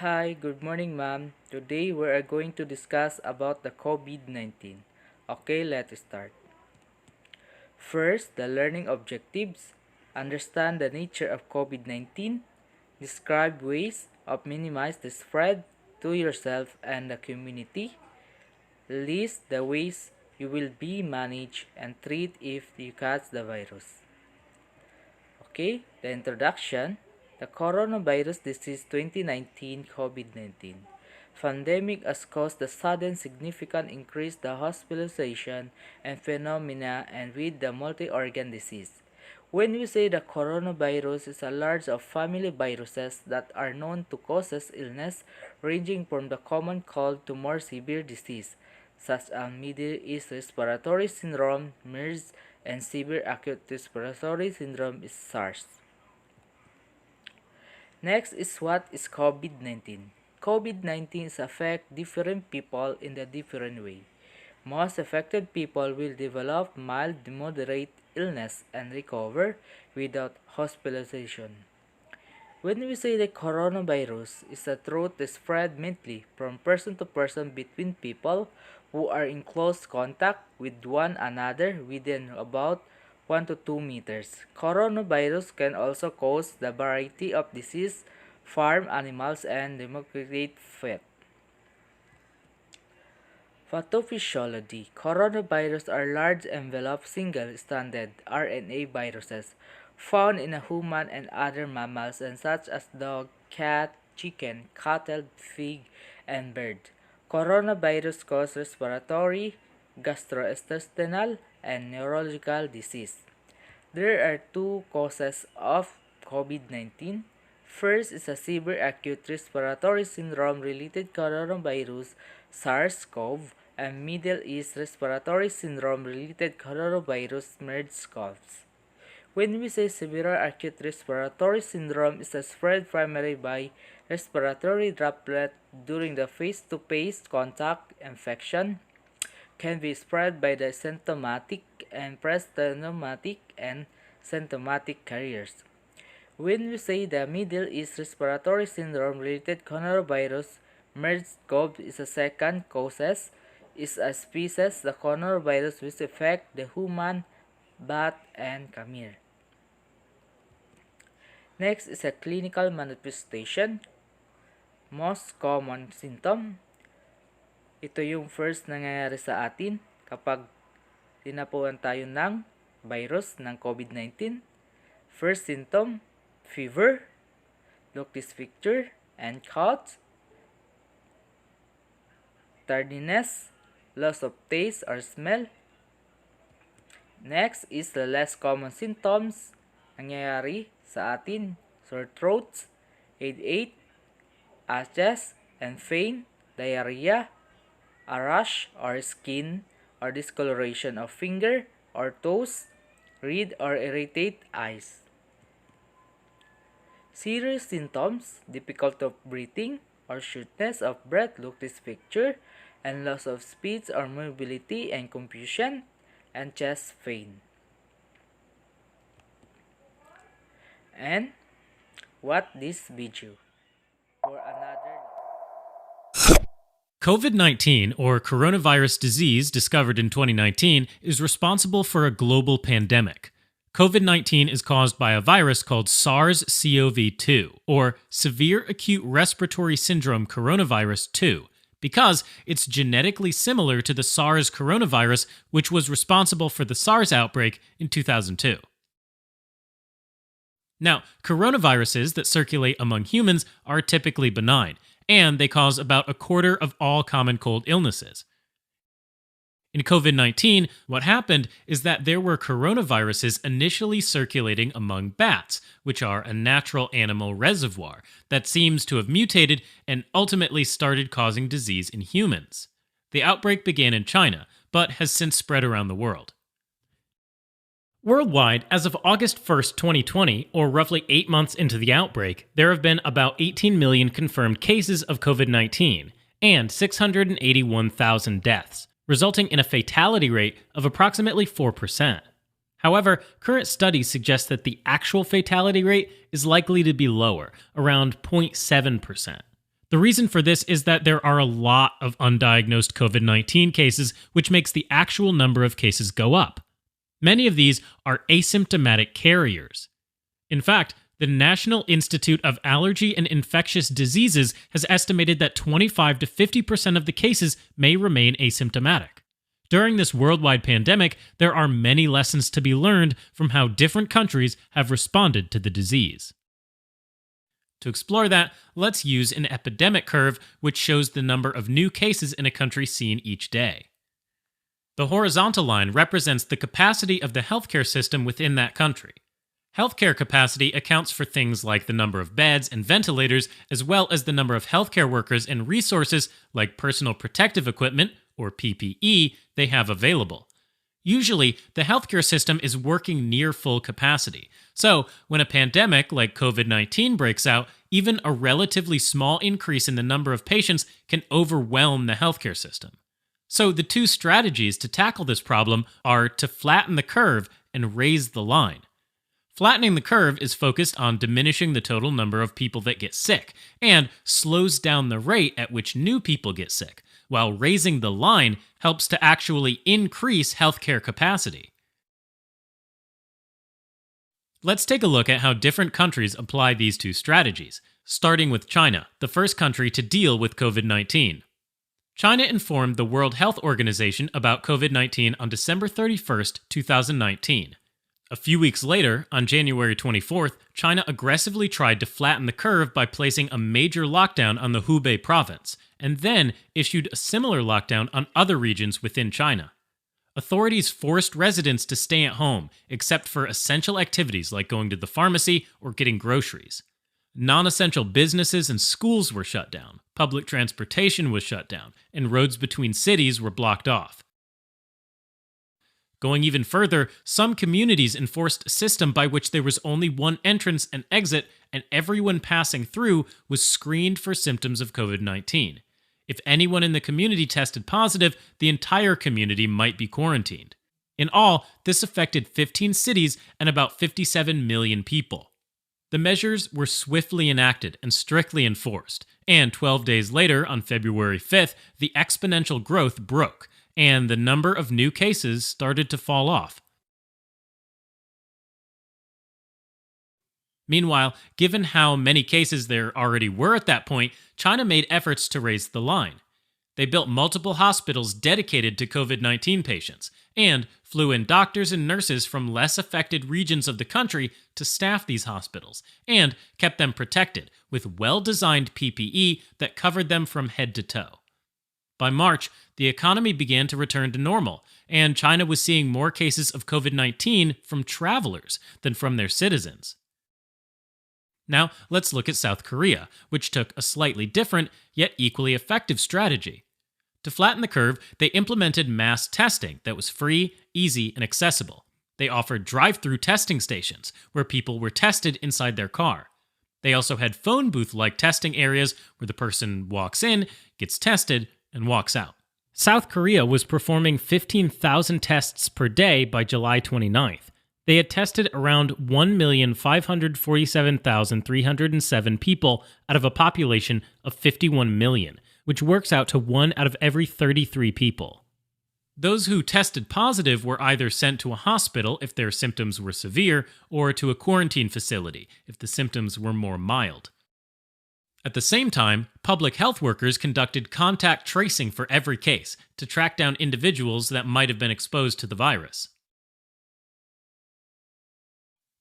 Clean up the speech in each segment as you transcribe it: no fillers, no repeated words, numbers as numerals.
Hi, good morning, ma'am. Today we are going to discuss about the COVID-19. Okay, let's start. First, the learning objectives. Understand the nature of COVID-19. Describe ways of minimize the spread to yourself and the community. List the ways you will be managed and treat if you catch the virus. Okay, the introduction. The coronavirus disease 2019 COVID-19 pandemic has caused a sudden significant increase the hospitalization and phenomena and with the multi-organ disease. When we say the coronavirus is a large of family viruses that are known to cause illness ranging from the common cold to more severe disease, such as Middle East Respiratory Syndrome, MERS, and Severe Acute Respiratory Syndrome is SARS. Next is what is COVID-19. COVID-19 is affect different people in a different way. Most affected people will develop mild to moderate illness and recover without hospitalization. When we say the coronavirus is a threat that spread mainly from person to person between people who are in close contact with one another within about 1 to 2 meters. Coronavirus can also cause the variety of disease, farm animals, and democratic fate. Pathophysiology. Coronavirus are large enveloped single-stranded RNA viruses found in a human and other mammals and such as dog, cat, chicken, cattle, pig, and bird. Coronavirus cause respiratory, gastrointestinal, and neurological disease. There are two causes of COVID-19. First is a severe acute respiratory syndrome related coronavirus SARS-CoV and Middle East Respiratory Syndrome related coronavirus MERS-CoV. When we say severe acute respiratory syndrome is spread primarily by respiratory droplet during the face-to-face contact infection, can be spread by the symptomatic and pre-symptomatic and symptomatic carriers. When we say the Middle East Respiratory Syndrome related coronavirus MERS-CoV is a second causes is a species the coronavirus which affect the human, bat, and camel. Next is a clinical manifestation. Most common symptom. Ito yung first nangyayari sa atin kapag tinapuan tayo ng virus ng COVID-19. First symptom, fever, look this picture, and cough, tardiness, loss of taste or smell. Next is the less common symptoms nangyayari sa atin, sore throats, headache, asthma, and pain, diarrhea, a rash or skin or discoloration of finger or toes, red or irritate eyes. Serious symptoms, difficulty of breathing or shortness of breath, look this picture, and loss of speech or mobility and confusion, and chest pain. And what this video for another. COVID-19, or coronavirus disease discovered in 2019, is responsible for a global pandemic. COVID-19 is caused by a virus called SARS-CoV-2, or Severe Acute Respiratory Syndrome Coronavirus 2, because it's genetically similar to the SARS coronavirus, which was responsible for the SARS outbreak in 2002. Now, coronaviruses that circulate among humans are typically benign, and they cause about a quarter of all common cold illnesses. In COVID-19, what happened is that there were coronaviruses initially circulating among bats, which are a natural animal reservoir that seems to have mutated and ultimately started causing disease in humans. The outbreak began in China, but has since spread around the world. Worldwide, as of August 1st, 2020, or roughly 8 months into the outbreak, there have been about 18 million confirmed cases of COVID-19 and 681,000 deaths, resulting in a fatality rate of approximately 4%. However, current studies suggest that the actual fatality rate is likely to be lower, around 0.7%. The reason for this is that there are a lot of undiagnosed COVID-19 cases, which makes the actual number of cases go up. Many of these are asymptomatic carriers. In fact, the National Institute of Allergy and Infectious Diseases has estimated that 25 to 50% of the cases may remain asymptomatic. During this worldwide pandemic, there are many lessons to be learned from how different countries have responded to the disease. To explore that, let's use an epidemic curve which shows the number of new cases in a country seen each day. The horizontal line represents the capacity of the healthcare system within that country. Healthcare capacity accounts for things like the number of beds and ventilators, as well as the number of healthcare workers and resources like personal protective equipment, or PPE, they have available. Usually, the healthcare system is working near full capacity. So, when a pandemic like COVID-19 breaks out, even a relatively small increase in the number of patients can overwhelm the healthcare system. So, the two strategies to tackle this problem are to flatten the curve and raise the line. Flattening the curve is focused on diminishing the total number of people that get sick and slows down the rate at which new people get sick, while raising the line helps to actually increase healthcare capacity. Let's take a look at how different countries apply these two strategies, starting with China, the first country to deal with COVID-19. China informed the World Health Organization about COVID-19 on December 31st, 2019. A few weeks later, on January 24th, China aggressively tried to flatten the curve by placing a major lockdown on the Hubei province, and then issued a similar lockdown on other regions within China. Authorities forced residents to stay at home, except for essential activities like going to the pharmacy or getting groceries. Non-essential businesses and schools were shut down, public transportation was shut down, and roads between cities were blocked off. Going even further, some communities enforced a system by which there was only one entrance and exit, and everyone passing through was screened for symptoms of COVID-19. If anyone in the community tested positive, the entire community might be quarantined. In all, this affected 15 cities and about 57 million people. The measures were swiftly enacted and strictly enforced, and 12 days later, on February 5th, the exponential growth broke, and the number of new cases started to fall off. Meanwhile, given how many cases there already were at that point, China made efforts to raise the line. They built multiple hospitals dedicated to COVID-19 patients, and flew in doctors and nurses from less affected regions of the country to staff these hospitals, and kept them protected with well-designed PPE that covered them from head to toe. By March, the economy began to return to normal, and China was seeing more cases of COVID-19 from travelers than from their citizens. Now, let's look at South Korea, which took a slightly different, yet equally effective strategy. To flatten the curve, they implemented mass testing that was free, easy, and accessible. They offered drive-through testing stations, where people were tested inside their car. They also had phone booth-like testing areas where the person walks in, gets tested, and walks out. South Korea was performing 15,000 tests per day by July 29th. They had tested around 1,547,307 people out of a population of 51 million, which works out to 1 out of every 33 people. Those who tested positive were either sent to a hospital if their symptoms were severe, or to a quarantine facility if the symptoms were more mild. At the same time, public health workers conducted contact tracing for every case to track down individuals that might have been exposed to the virus.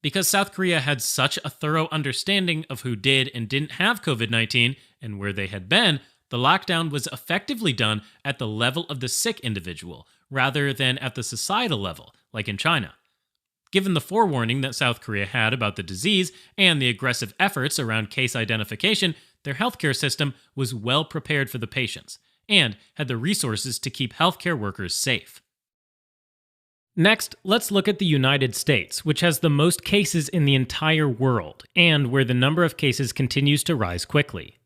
Because South Korea had such a thorough understanding of who did and didn't have COVID-19 and where they had been, the lockdown was effectively done at the level of the sick individual, rather than at the societal level, like in China. Given the forewarning that South Korea had about the disease and the aggressive efforts around case identification, their healthcare system was well prepared for the patients, and had the resources to keep healthcare workers safe. Next, let's look at the United States, which has the most cases in the entire world, and where the number of cases continues to rise quickly.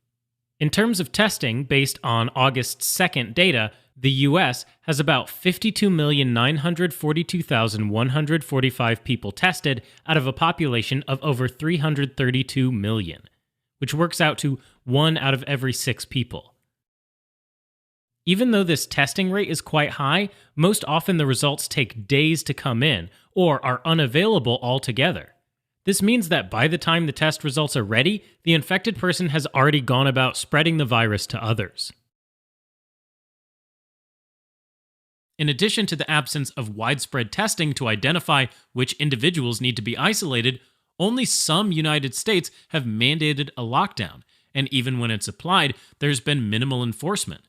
In terms of testing, based on August 2nd data, the US has about 52,942,145 people tested out of a population of over 332 million. which works out to 1 out of every 6 people. Even though this testing rate is quite high, most often the results take days to come in or are unavailable altogether. This means that by the time the test results are ready, the infected person has already gone about spreading the virus to others. In addition to the absence of widespread testing to identify which individuals need to be isolated, only some United States have mandated a lockdown, and even when it's applied, there's been minimal enforcement.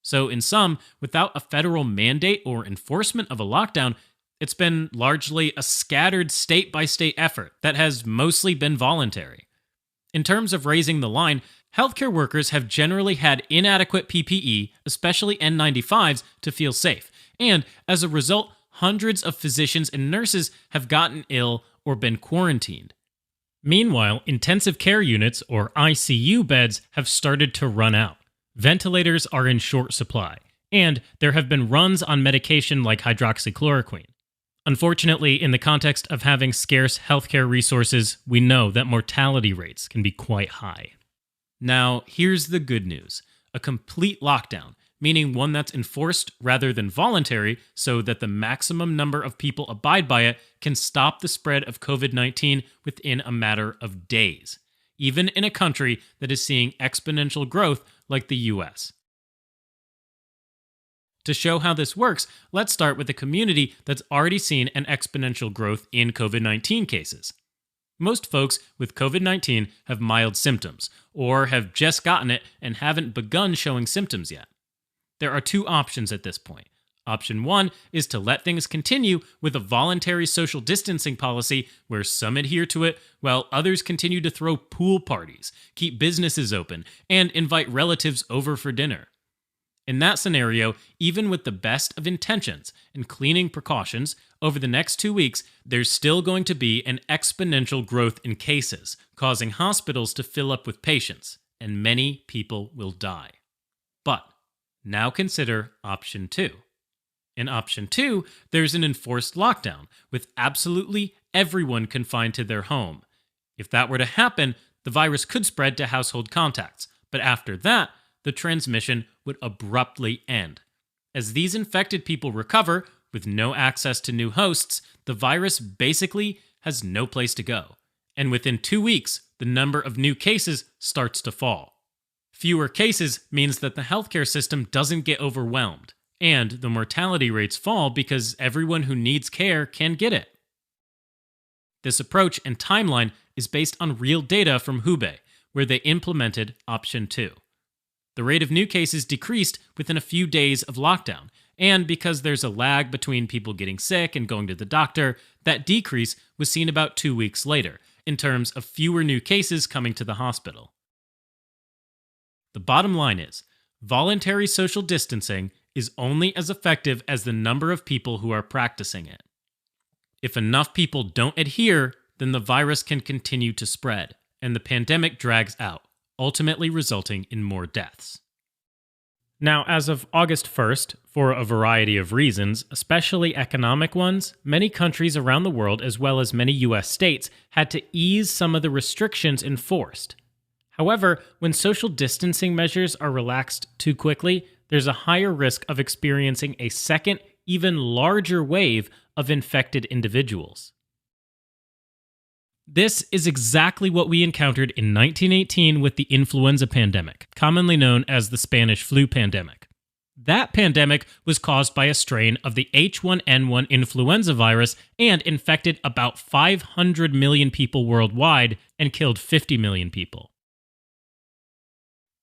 So in sum, without a federal mandate or enforcement of a lockdown, it's been largely a scattered state-by-state effort that has mostly been voluntary. In terms of raising the line, healthcare workers have generally had inadequate PPE, especially N95s, to feel safe, and as a result, hundreds of physicians and nurses have gotten ill or been quarantined. Meanwhile, intensive care units, or ICU beds, have started to run out. Ventilators are in short supply, and there have been runs on medication like hydroxychloroquine. Unfortunately, in the context of having scarce healthcare resources, we know that mortality rates can be quite high. Now, here's the good news. A complete lockdown, meaning one that's enforced rather than voluntary, so that the maximum number of people abide by it, can stop the spread of COVID-19 within a matter of days, even in a country that is seeing exponential growth like the US. To show how this works, let's start with a community that's already seen an exponential growth in COVID-19 cases. Most folks with COVID-19 have mild symptoms, or have just gotten it and haven't begun showing symptoms yet. There are 2 options at this point. Option 1 is to let things continue with a voluntary social distancing policy where some adhere to it while others continue to throw pool parties, keep businesses open, and invite relatives over for dinner. In that scenario, even with the best of intentions and cleaning precautions, over the next 2 weeks, there's still going to be an exponential growth in cases, causing hospitals to fill up with patients, and many people will die. But now consider option 2. In option 2, there's an enforced lockdown, with absolutely everyone confined to their home. If that were to happen, the virus could spread to household contacts, but after that, the transmission would abruptly end. As these infected people recover, with no access to new hosts, the virus basically has no place to go. And within 2 weeks, the number of new cases starts to fall. Fewer cases means that the healthcare system doesn't get overwhelmed, and the mortality rates fall because everyone who needs care can get it. This approach and timeline is based on real data from Hubei, where they implemented option 2. The rate of new cases decreased within a few days of lockdown, and because there's a lag between people getting sick and going to the doctor, that decrease was seen about 2 weeks later, in terms of fewer new cases coming to the hospital. The bottom line is, voluntary social distancing is only as effective as the number of people who are practicing it. If enough people don't adhere, then the virus can continue to spread, and the pandemic drags out, ultimately resulting in more deaths. Now, as of August 1st, for a variety of reasons, especially economic ones, many countries around the world, as well as many US states, had to ease some of the restrictions enforced. However, when social distancing measures are relaxed too quickly, there's a higher risk of experiencing a second, even larger wave of infected individuals. This is exactly what we encountered in 1918 with the influenza pandemic, commonly known as the Spanish flu pandemic. That pandemic was caused by a strain of the H1N1 influenza virus and infected about 500 million people worldwide and killed 50 million people.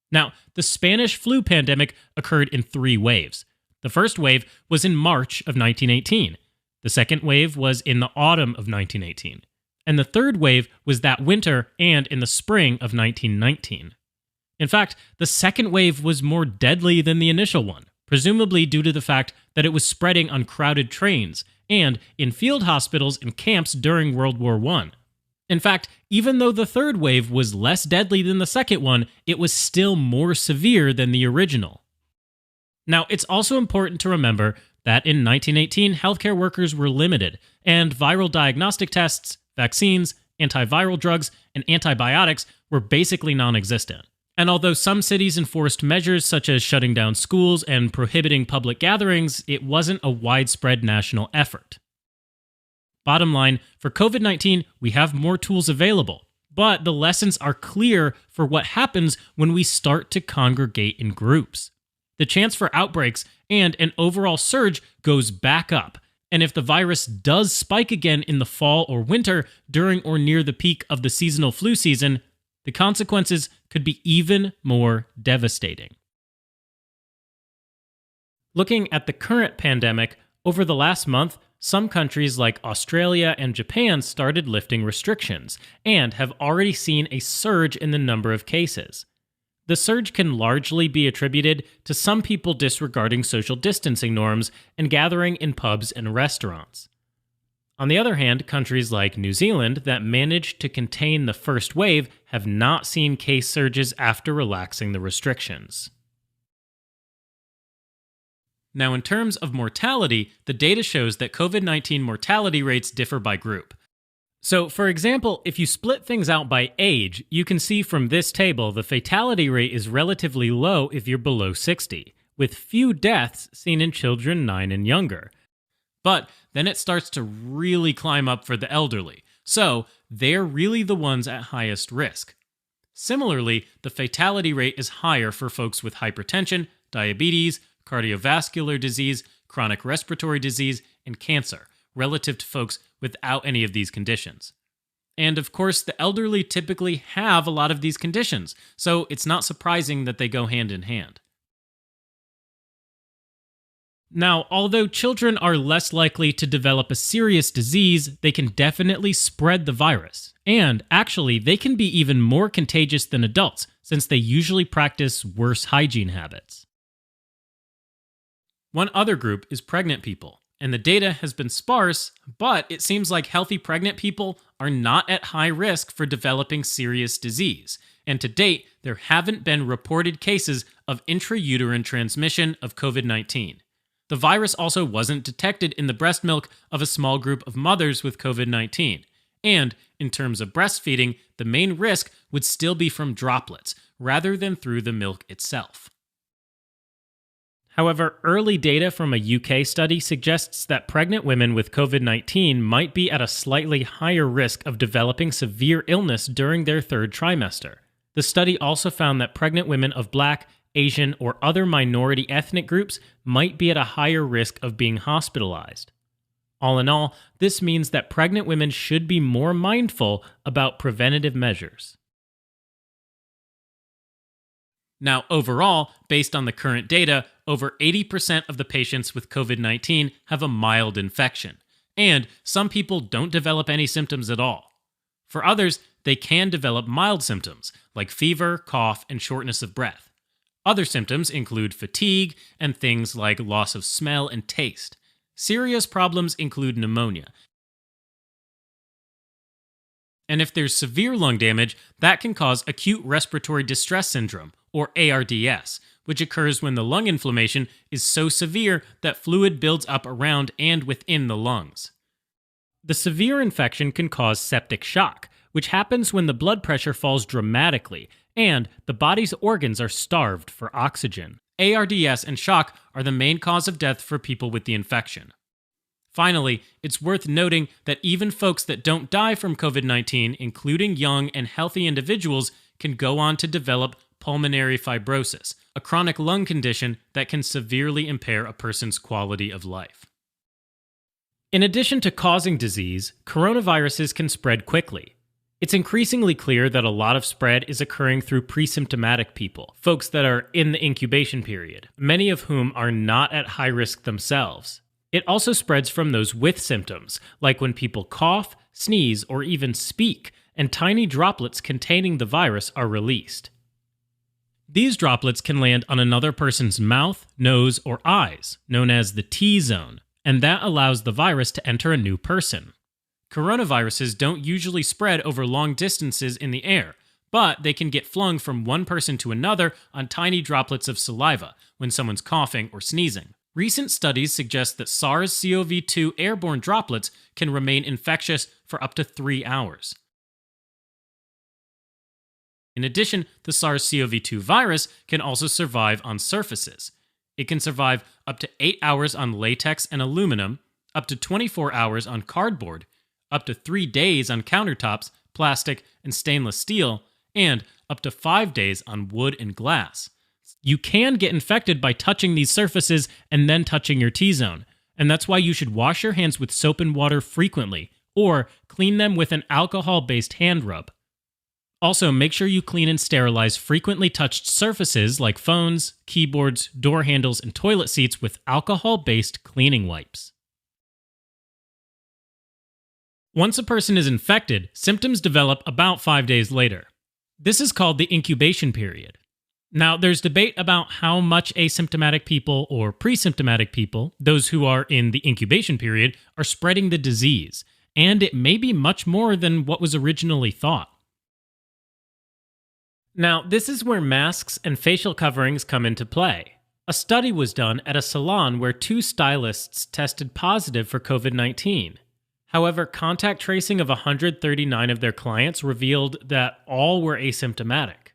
Now, the Spanish flu pandemic occurred in 3 waves. The first wave was in March of 1918. The second wave was in the autumn of 1918. And the third wave was that winter and in the spring of 1919. In fact, the second wave was more deadly than the initial one, presumably due to the fact that it was spreading on crowded trains and in field hospitals and camps during World War I. In fact, even though the third wave was less deadly than the second one, it was still more severe than the original. Now, it's also important to remember that in 1918, healthcare workers were limited, and viral diagnostic tests, vaccines, antiviral drugs, and antibiotics were basically non-existent. And although some cities enforced measures such as shutting down schools and prohibiting public gatherings, it wasn't a widespread national effort. Bottom line, for COVID-19, we have more tools available, but the lessons are clear for what happens when we start to congregate in groups. The chance for outbreaks and an overall surge goes back up, and if the virus does spike again in the fall or winter during or near the peak of the seasonal flu season, the consequences could be even more devastating. Looking at the current pandemic, over the last month, some countries like Australia and Japan started lifting restrictions and have already seen a surge in the number of cases. The surge can largely be attributed to some people disregarding social distancing norms and gathering in pubs and restaurants. On the other hand, countries like New Zealand that managed to contain the first wave have not seen case surges after relaxing the restrictions. Now, in terms of mortality, the data shows that COVID-19 mortality rates differ by group. So, for example, if you split things out by age, you can see from this table the fatality rate is relatively low if you're below 60, with few deaths seen in children 9 and younger. But then it starts to really climb up for the elderly, so they're really the ones at highest risk. Similarly, the fatality rate is higher for folks with hypertension, diabetes, cardiovascular disease, chronic respiratory disease, and cancer, relative to folks without any of these conditions. And of course, the elderly typically have a lot of these conditions, so it's not surprising that they go hand in hand. Now, although children are less likely to develop a serious disease, they can definitely spread the virus. And actually, they can be even more contagious than adults, since they usually practice worse hygiene habits. One other group is pregnant people, and the data has been sparse, but it seems like healthy pregnant people are not at high risk for developing serious disease, and to date, there haven't been reported cases of intrauterine transmission of COVID-19. The virus also wasn't detected in the breast milk of a small group of mothers with COVID-19, and in terms of breastfeeding, the main risk would still be from droplets, rather than through the milk itself. However, early data from a UK study suggests that pregnant women with COVID-19 might be at a slightly higher risk of developing severe illness during their third trimester. The study also found that pregnant women of Black, Asian, or other minority ethnic groups might be at a higher risk of being hospitalized. All in all, this means that pregnant women should be more mindful about preventative measures. Now, overall, based on the current data, over 80% of the patients with COVID-19 have a mild infection, and some people don't develop any symptoms at all. For others, they can develop mild symptoms, like fever, cough, and shortness of breath. Other symptoms include fatigue and things like loss of smell and taste. Serious problems include pneumonia. And if there's severe lung damage, that can cause acute respiratory distress syndrome, or ARDS, which occurs when the lung inflammation is so severe that fluid builds up around and within the lungs. The severe infection can cause septic shock, which happens when the blood pressure falls dramatically and the body's organs are starved for oxygen. ARDS and shock are the main cause of death for people with the infection. Finally, it's worth noting that even folks that don't die from COVID-19, including young and healthy individuals, can go on to develop pulmonary fibrosis, a chronic lung condition that can severely impair a person's quality of life. In addition to causing disease, coronaviruses can spread quickly. It's increasingly clear that a lot of spread is occurring through pre-symptomatic people, folks that are in the incubation period, many of whom are not at high risk themselves. It also spreads from those with symptoms, like when people cough, sneeze, or even speak, and tiny droplets containing the virus are released. These droplets can land on another person's mouth, nose, or eyes, known as the T-zone, and that allows the virus to enter a new person. Coronaviruses don't usually spread over long distances in the air, but they can get flung from one person to another on tiny droplets of saliva when someone's coughing or sneezing. Recent studies suggest that SARS-CoV-2 airborne droplets can remain infectious for up to 3 hours. In addition, the SARS-CoV-2 virus can also survive on surfaces. It can survive up to 8 hours on latex and aluminum, up to 24 hours on cardboard, up to 3 days on countertops, plastic, and stainless steel, and up to 5 days on wood and glass. You can get infected by touching these surfaces and then touching your T-zone, and that's why you should wash your hands with soap and water frequently, or clean them with an alcohol-based hand rub. Also, make sure you clean and sterilize frequently touched surfaces like phones, keyboards, door handles, and toilet seats with alcohol-based cleaning wipes. Once a person is infected, symptoms develop about 5 days later. This is called the incubation period. Now, there's debate about how much asymptomatic people or pre-symptomatic people, those who are in the incubation period, are spreading the disease, and it may be much more than what was originally thought. Now, this is where masks and facial coverings come into play. A study was done at a salon where 2 stylists tested positive for COVID-19. However, contact tracing of 139 of their clients revealed that all were asymptomatic.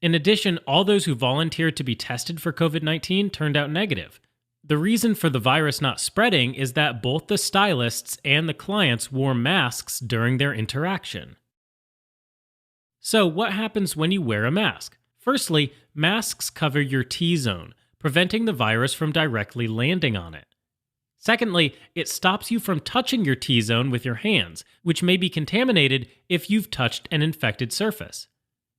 In addition, all those who volunteered to be tested for COVID-19 turned out negative. The reason for the virus not spreading is that both the stylists and the clients wore masks during their interaction. So, what happens when you wear a mask? Firstly, masks cover your T-zone, preventing the virus from directly landing on it. Secondly, it stops you from touching your T-zone with your hands, which may be contaminated if you've touched an infected surface.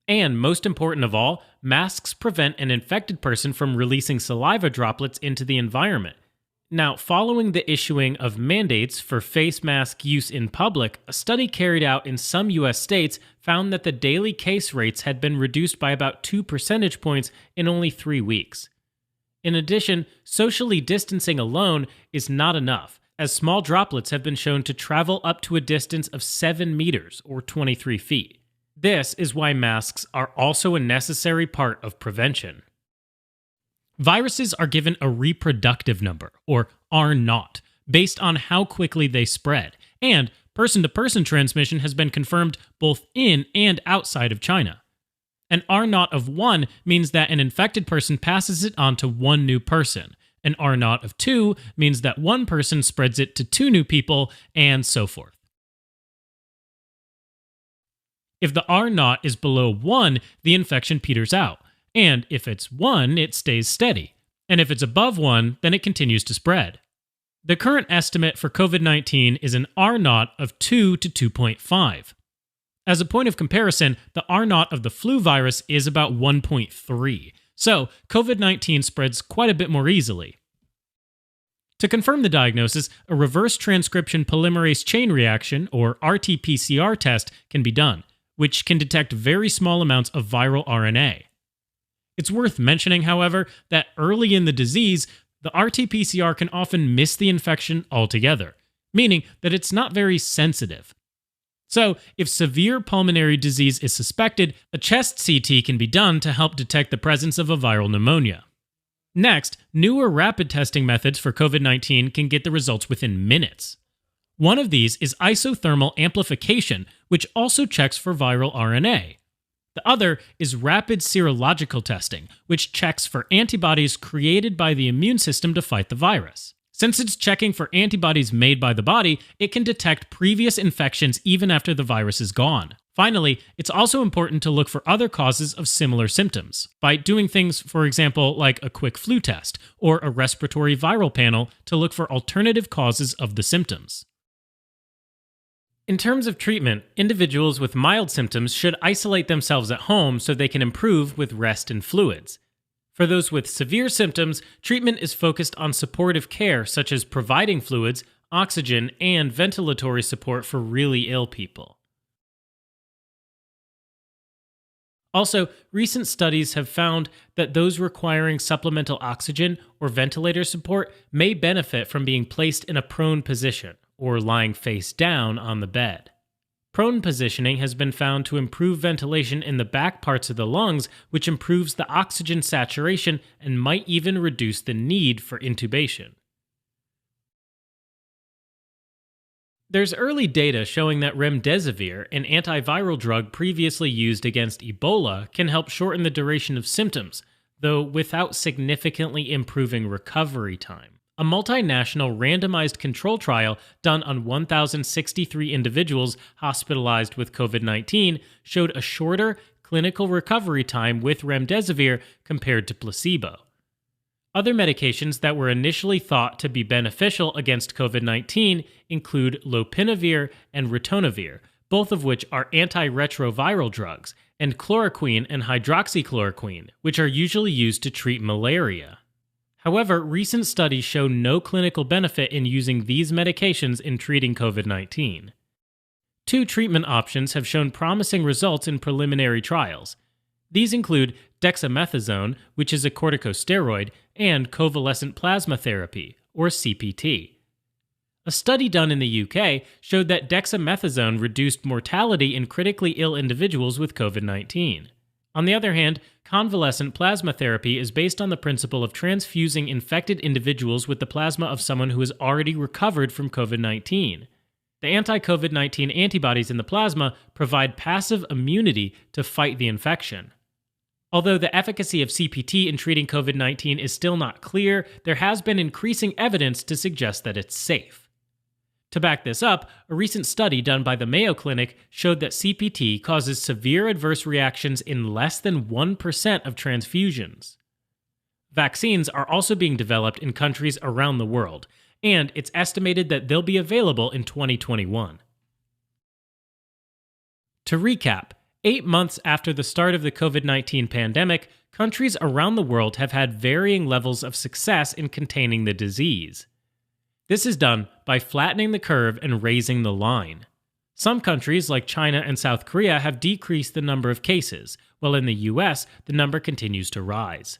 And most important of all, masks prevent an infected person from releasing saliva droplets into the environment. Now, following the issuing of mandates for face mask use in public, a study carried out in some US states found that the daily case rates had been reduced by about 2 percentage points in only 3 weeks. In addition, socially distancing alone is not enough, as small droplets have been shown to travel up to a distance of 7 meters or 23 feet. This is why masks are also a necessary part of prevention. Viruses are given a reproductive number, or R0, based on how quickly they spread, and person-to-person transmission has been confirmed both in and outside of China. An R0 of 1 means that an infected person passes it on to 1 new person. An R0 of 2 means that 1 person spreads it to 2 new people, and so forth. If the R0 is below 1, the infection peters out. And if it's 1, it stays steady. And if it's above 1, then it continues to spread. The current estimate for COVID-19 is an R0 of 2 to 2.5. As a point of comparison, the R0 of the flu virus is about 1.3. So, COVID-19 spreads quite a bit more easily. To confirm the diagnosis, a reverse transcription polymerase chain reaction, or RT-PCR test, can be done, which can detect very small amounts of viral RNA. It's worth mentioning, however, that early in the disease, the RT-PCR can often miss the infection altogether, meaning that it's not very sensitive. So, if severe pulmonary disease is suspected, a chest CT can be done to help detect the presence of a viral pneumonia. Next, newer rapid testing methods for COVID-19 can get the results within minutes. One of these is isothermal amplification, which also checks for viral RNA. The other is rapid serological testing, which checks for antibodies created by the immune system to fight the virus. Since it's checking for antibodies made by the body, it can detect previous infections even after the virus is gone. Finally, it's also important to look for other causes of similar symptoms, by doing things, for example, like a quick flu test or a respiratory viral panel to look for alternative causes of the symptoms. In terms of treatment, individuals with mild symptoms should isolate themselves at home so they can improve with rest and fluids. For those with severe symptoms, treatment is focused on supportive care such as providing fluids, oxygen, and ventilatory support for really ill people. Also, recent studies have found that those requiring supplemental oxygen or ventilator support may benefit from being placed in a prone position, or lying face down on the bed. Prone positioning has been found to improve ventilation in the back parts of the lungs, which improves the oxygen saturation and might even reduce the need for intubation. There's early data showing that remdesivir, an antiviral drug previously used against Ebola, can help shorten the duration of symptoms, though without significantly improving recovery time. A multinational randomized control trial done on 1,063 individuals hospitalized with COVID 19 showed a shorter clinical recovery time with remdesivir compared to placebo. Other medications that were initially thought to be beneficial against COVID 19 include lopinavir and ritonavir, both of which are antiretroviral drugs, and chloroquine and hydroxychloroquine, which are usually used to treat malaria. However, recent studies show no clinical benefit in using these medications in treating COVID 19. Two treatment options have shown promising results in preliminary trials. These include dexamethasone, which is a corticosteroid, and convalescent plasma therapy, or CPT. A study done in the UK showed that dexamethasone reduced mortality in critically ill individuals with COVID 19. On the other hand, convalescent plasma therapy is based on the principle of transfusing infected individuals with the plasma of someone who has already recovered from COVID 19. The anti COVID 19 antibodies in the plasma provide passive immunity to fight the infection. Although the efficacy of CPT in treating COVID 19 is still not clear, there has been increasing evidence to suggest that it's safe. To back this up, a recent study done by the Mayo Clinic showed that CPT causes severe adverse reactions in less than 1% of transfusions. Vaccines are also being developed in countries around the world, and it's estimated that they'll be available in 2021. To recap, 8 months after the start of the COVID 19 pandemic, countries around the world have had varying levels of success in containing the disease. This is done by flattening the curve and raising the line. Some countries, like China and South Korea, have decreased the number of cases, while in the US, the number continues to rise.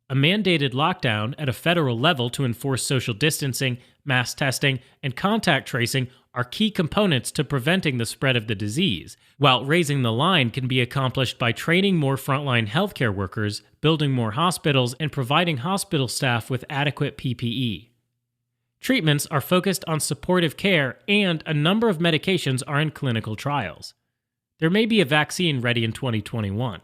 A mandated lockdown at a federal level to enforce social distancing, mass testing, and contact tracing are key components to preventing the spread of the disease, while raising the line can be accomplished by training more frontline healthcare workers, building more hospitals, and providing hospital staff with adequate PPE. Treatments are focused on supportive care, and a number of medications are in clinical trials. There may be a vaccine ready in 2021.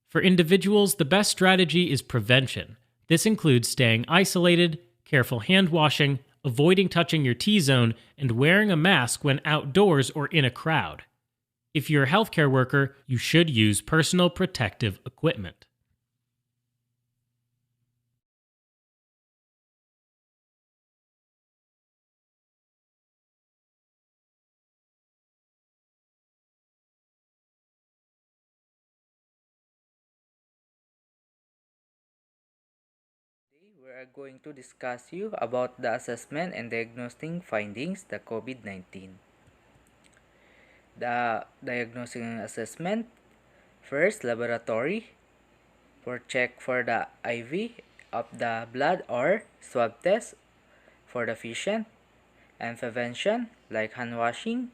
For individuals, the best strategy is prevention. This includes staying isolated, careful hand washing, avoiding touching your T-zone, and wearing a mask when outdoors or in a crowd. If you're a healthcare worker, you should use personal protective equipment. Today, we are going to discuss you about the assessment and diagnosing findings the COVID-19. The diagnosing and assessment: first, laboratory for check for the IV of the blood or swab test for the patient, and prevention like hand washing,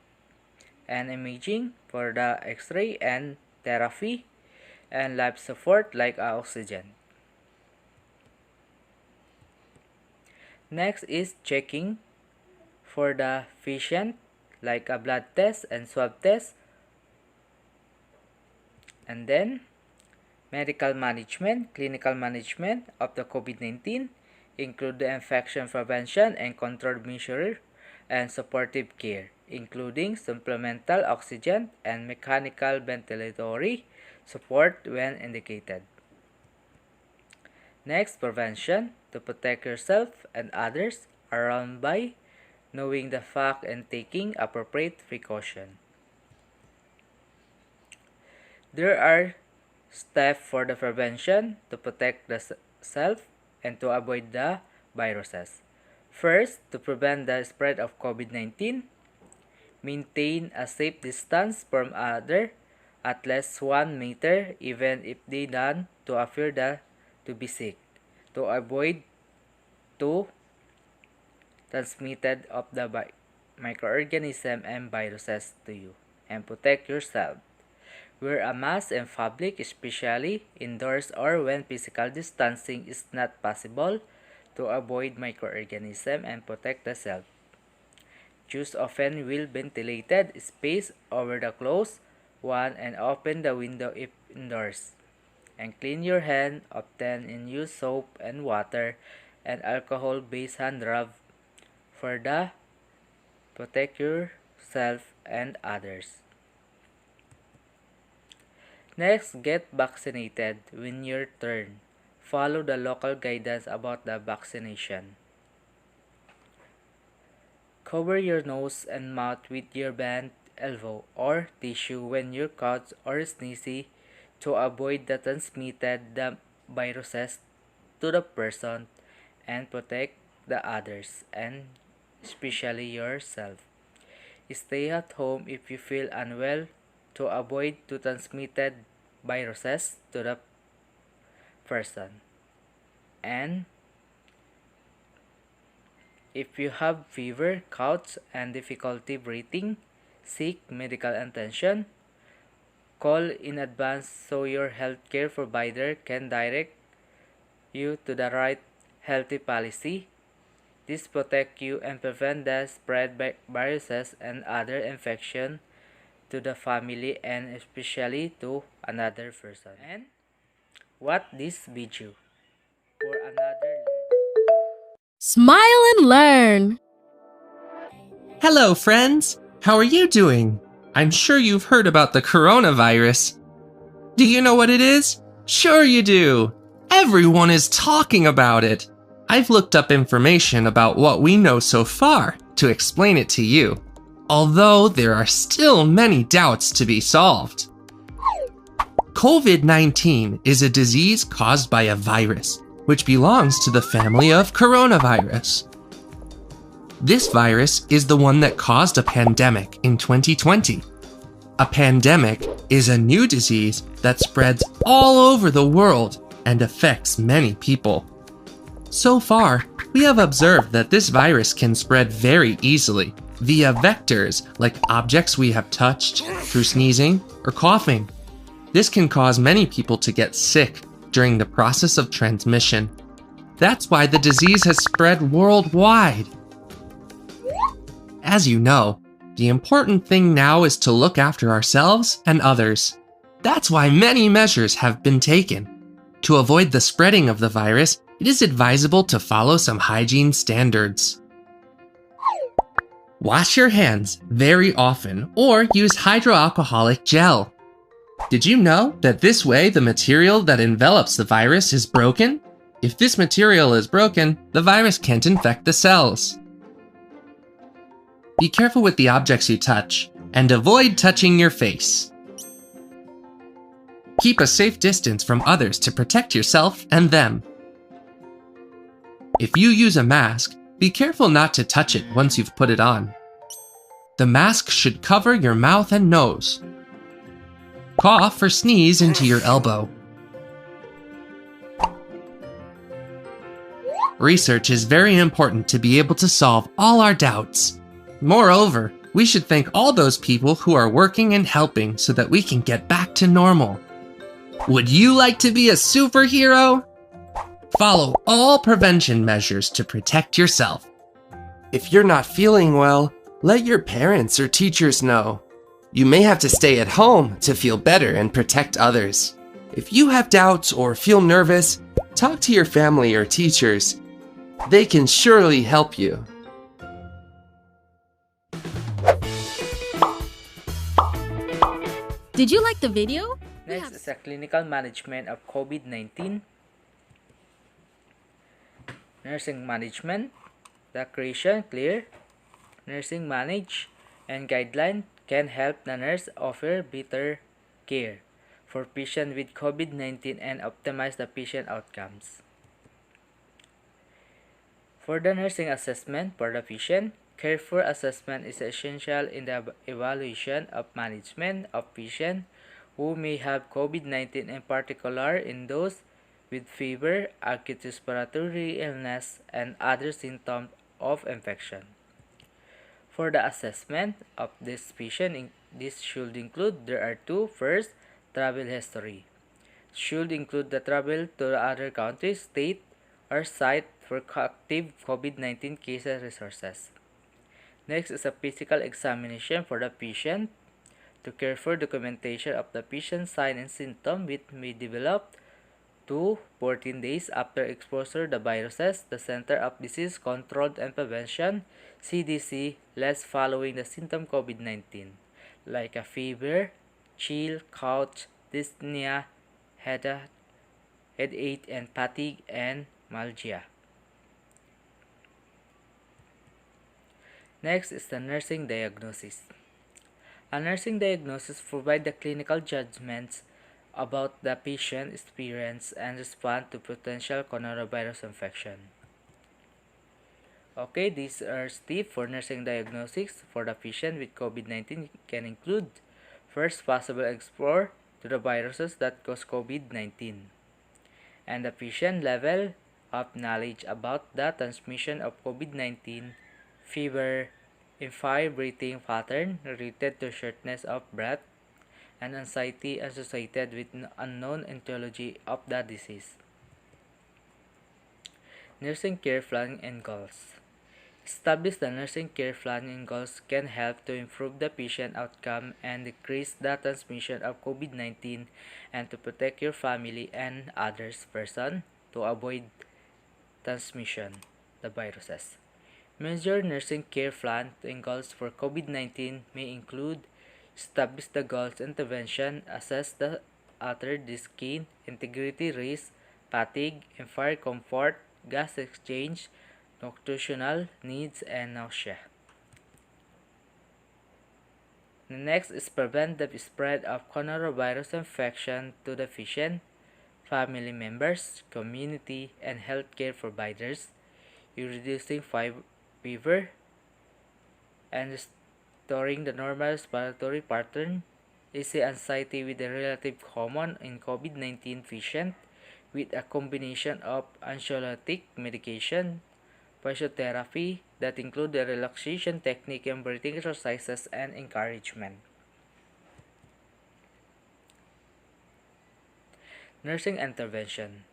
and imaging for the X-ray and therapy, and life support like oxygen. Next is checking for the patient like a blood test and swab test, and then medical management, clinical management of the COVID-19 include the infection prevention and control measure and supportive care, including supplemental oxygen and mechanical ventilatory support when indicated. Next, prevention, to protect yourself and others around by knowing the fact and taking appropriate precaution. There are steps for the prevention to protect the self and to avoid the viruses. First, to prevent the spread of COVID-19, maintain a safe distance from others at least 1 meter even if they done to appear to be sick, to avoid to transmitted of the microorganism and viruses to you, and protect yourself. Wear a mask in public, especially indoors or when physical distancing is not possible, to avoid microorganism and protect the self. Choose often well-ventilated space over the closed one and open the window if indoors. And clean your hand often and use soap and water and alcohol-based hand rub for the protect yourself and others. Next, get vaccinated when your turn. Follow the local guidance about the vaccination. Cover your nose and mouth with your bent elbow or tissue when you cough or sneeze to avoid the transmitted the viruses to the person and protect the others and especially yourself. Stay at home if you feel unwell to avoid to transmitted viruses to the person. And if you have fever, coughs, and difficulty breathing, seek medical attention. Call in advance so your healthcare provider can direct you to the right healthy policy. This protects you and prevent the spread by viruses and other infection to the family and especially to another person. And what this video for another. Smile and learn. Hello, friends! How are you doing? I'm sure you've heard about the coronavirus. Do you know what it is? Sure you do! Everyone is talking about it! I've looked up information about what we know so far to explain it to you, although there are still many doubts to be solved. COVID-19 is a disease caused by a virus, which belongs to the family of coronavirus. This virus is the one that caused a pandemic in 2020. A pandemic is a new disease that spreads all over the world and affects many people. So far, we have observed that this virus can spread very easily via vectors like objects we have touched, through sneezing or coughing. This can cause many people to get sick during the process of transmission. That's why the disease has spread worldwide. As you know, the important thing now is to look after ourselves and others. That's why many measures have been taken. To avoid the spreading of the virus, it is advisable to follow some hygiene standards. Wash your hands very often or use hydroalcoholic gel. Did you know that this way the material that envelops the virus is broken? If this material is broken, the virus can't infect the cells. Be careful with the objects you touch, and avoid touching your face. Keep a safe distance from others to protect yourself and them. If you use a mask, be careful not to touch it once you've put it on. The mask should cover your mouth and nose. Cough or sneeze into your elbow. Research is very important to be able to solve all our doubts. Moreover, we should thank all those people who are working and helping so that we can get back to normal. Would you like to be a superhero? Follow all prevention measures to protect yourself. If you're not feeling well, let your parents or teachers know. You may have to stay at home to feel better and protect others. If you have doubts or feel nervous, talk to your family or teachers. They can surely help you. Did you like the video? Next is a clinical management of COVID-19. Nursing management. The creation, clear, nursing manage, and guideline can help the nurse offer better care for patients with COVID-19 and optimize the patient outcomes. For the nursing assessment for the patient, careful assessment is essential in the evaluation of management of patients who may have COVID-19, in particular in those with fever, acute respiratory illness, and other symptoms of infection. For the assessment of this patient, this should include, there are two. First, travel history. Should include the travel to other countries, state, or site for active COVID-19 cases resources. Next is a physical examination for the patient to careful documentation of the patient's sign and symptom which may develop 2 to 14 days after exposure to the viruses. The Center of Disease Control and Prevention (CDC) lists following the symptom COVID-19, like a fever, chill, cough, dyspnea, headache, and fatigue and myalgia. Next is the nursing diagnosis. A nursing diagnosis provides the clinical judgments about the patient experience and response to potential coronavirus infection. Okay, these are tips for nursing diagnosis for the patient with COVID-19 can include: first, possible explore to the viruses that cause COVID-19, and the patient level of knowledge about the transmission of COVID-19, fever, impaired breathing pattern related to shortness of breath, and anxiety associated with unknown etiology of the disease. Nursing care plan and goals. Establish the nursing care plan and goals can help to improve the patient outcome and decrease the transmission of COVID-19 and to protect your family and others person to avoid transmission the viruses. Major nursing care plan and goals for COVID-19 may include: establish the goals intervention, assess the the skin integrity risk, fatigue, impaired comfort, gas exchange, nutritional needs, and nausea. The next is prevent the spread of coronavirus infection to the patient, family members, community, and healthcare providers. You're reducing fever and restoring the normal respiratory pattern. Is anxiety with a relative common in COVID-19 patient with a combination of anxiolytic medication, physiotherapy that include the relaxation technique and breathing exercises and encouragement. Nursing intervention.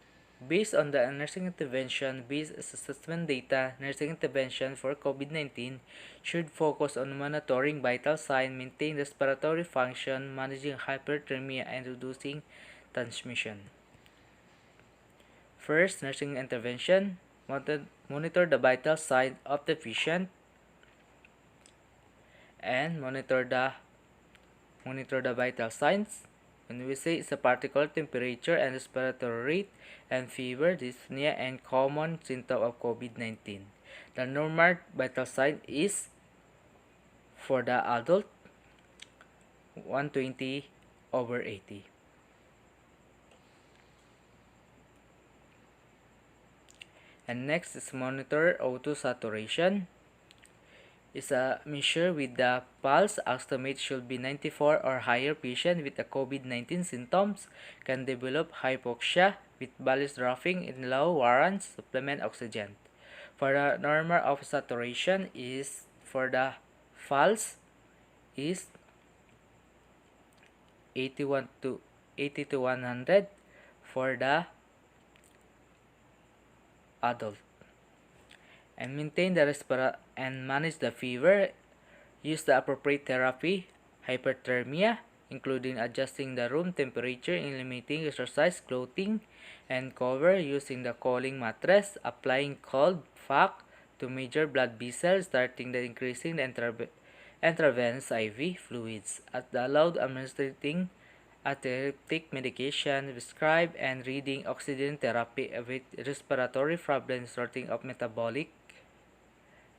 Based on the nursing intervention based assessment data, nursing intervention for COVID-19 should focus on monitoring vital signs, maintaining respiratory function, managing hyperthermia, and reducing transmission. First, nursing intervention. Monitor the vital signs of the patient and monitor the vital signs. When we say it's a particular temperature and respiratory rate and fever, dyspnea, and common symptom of COVID-19. The normal vital sign is for the adult 120/80. And next is monitor O2 saturation. Is a measure with the pulse estimate should be 94 or higher. Patient with the COVID-19 symptoms can develop hypoxia with values dropping in low warrants supplement oxygen. For the normal of saturation is for the pulse is 80 to 100 for the adult. And maintain the and manage the fever. Use the appropriate therapy, hyperthermia, including adjusting the room temperature and limiting exercise, clothing, and cover using the cooling mattress, applying cold pack to major blood vessels, starting the increasing the intravenous IV fluids. At the allowed administering antibiotic medication, prescribe and reading oxygen therapy with respiratory problems, sorting of metabolic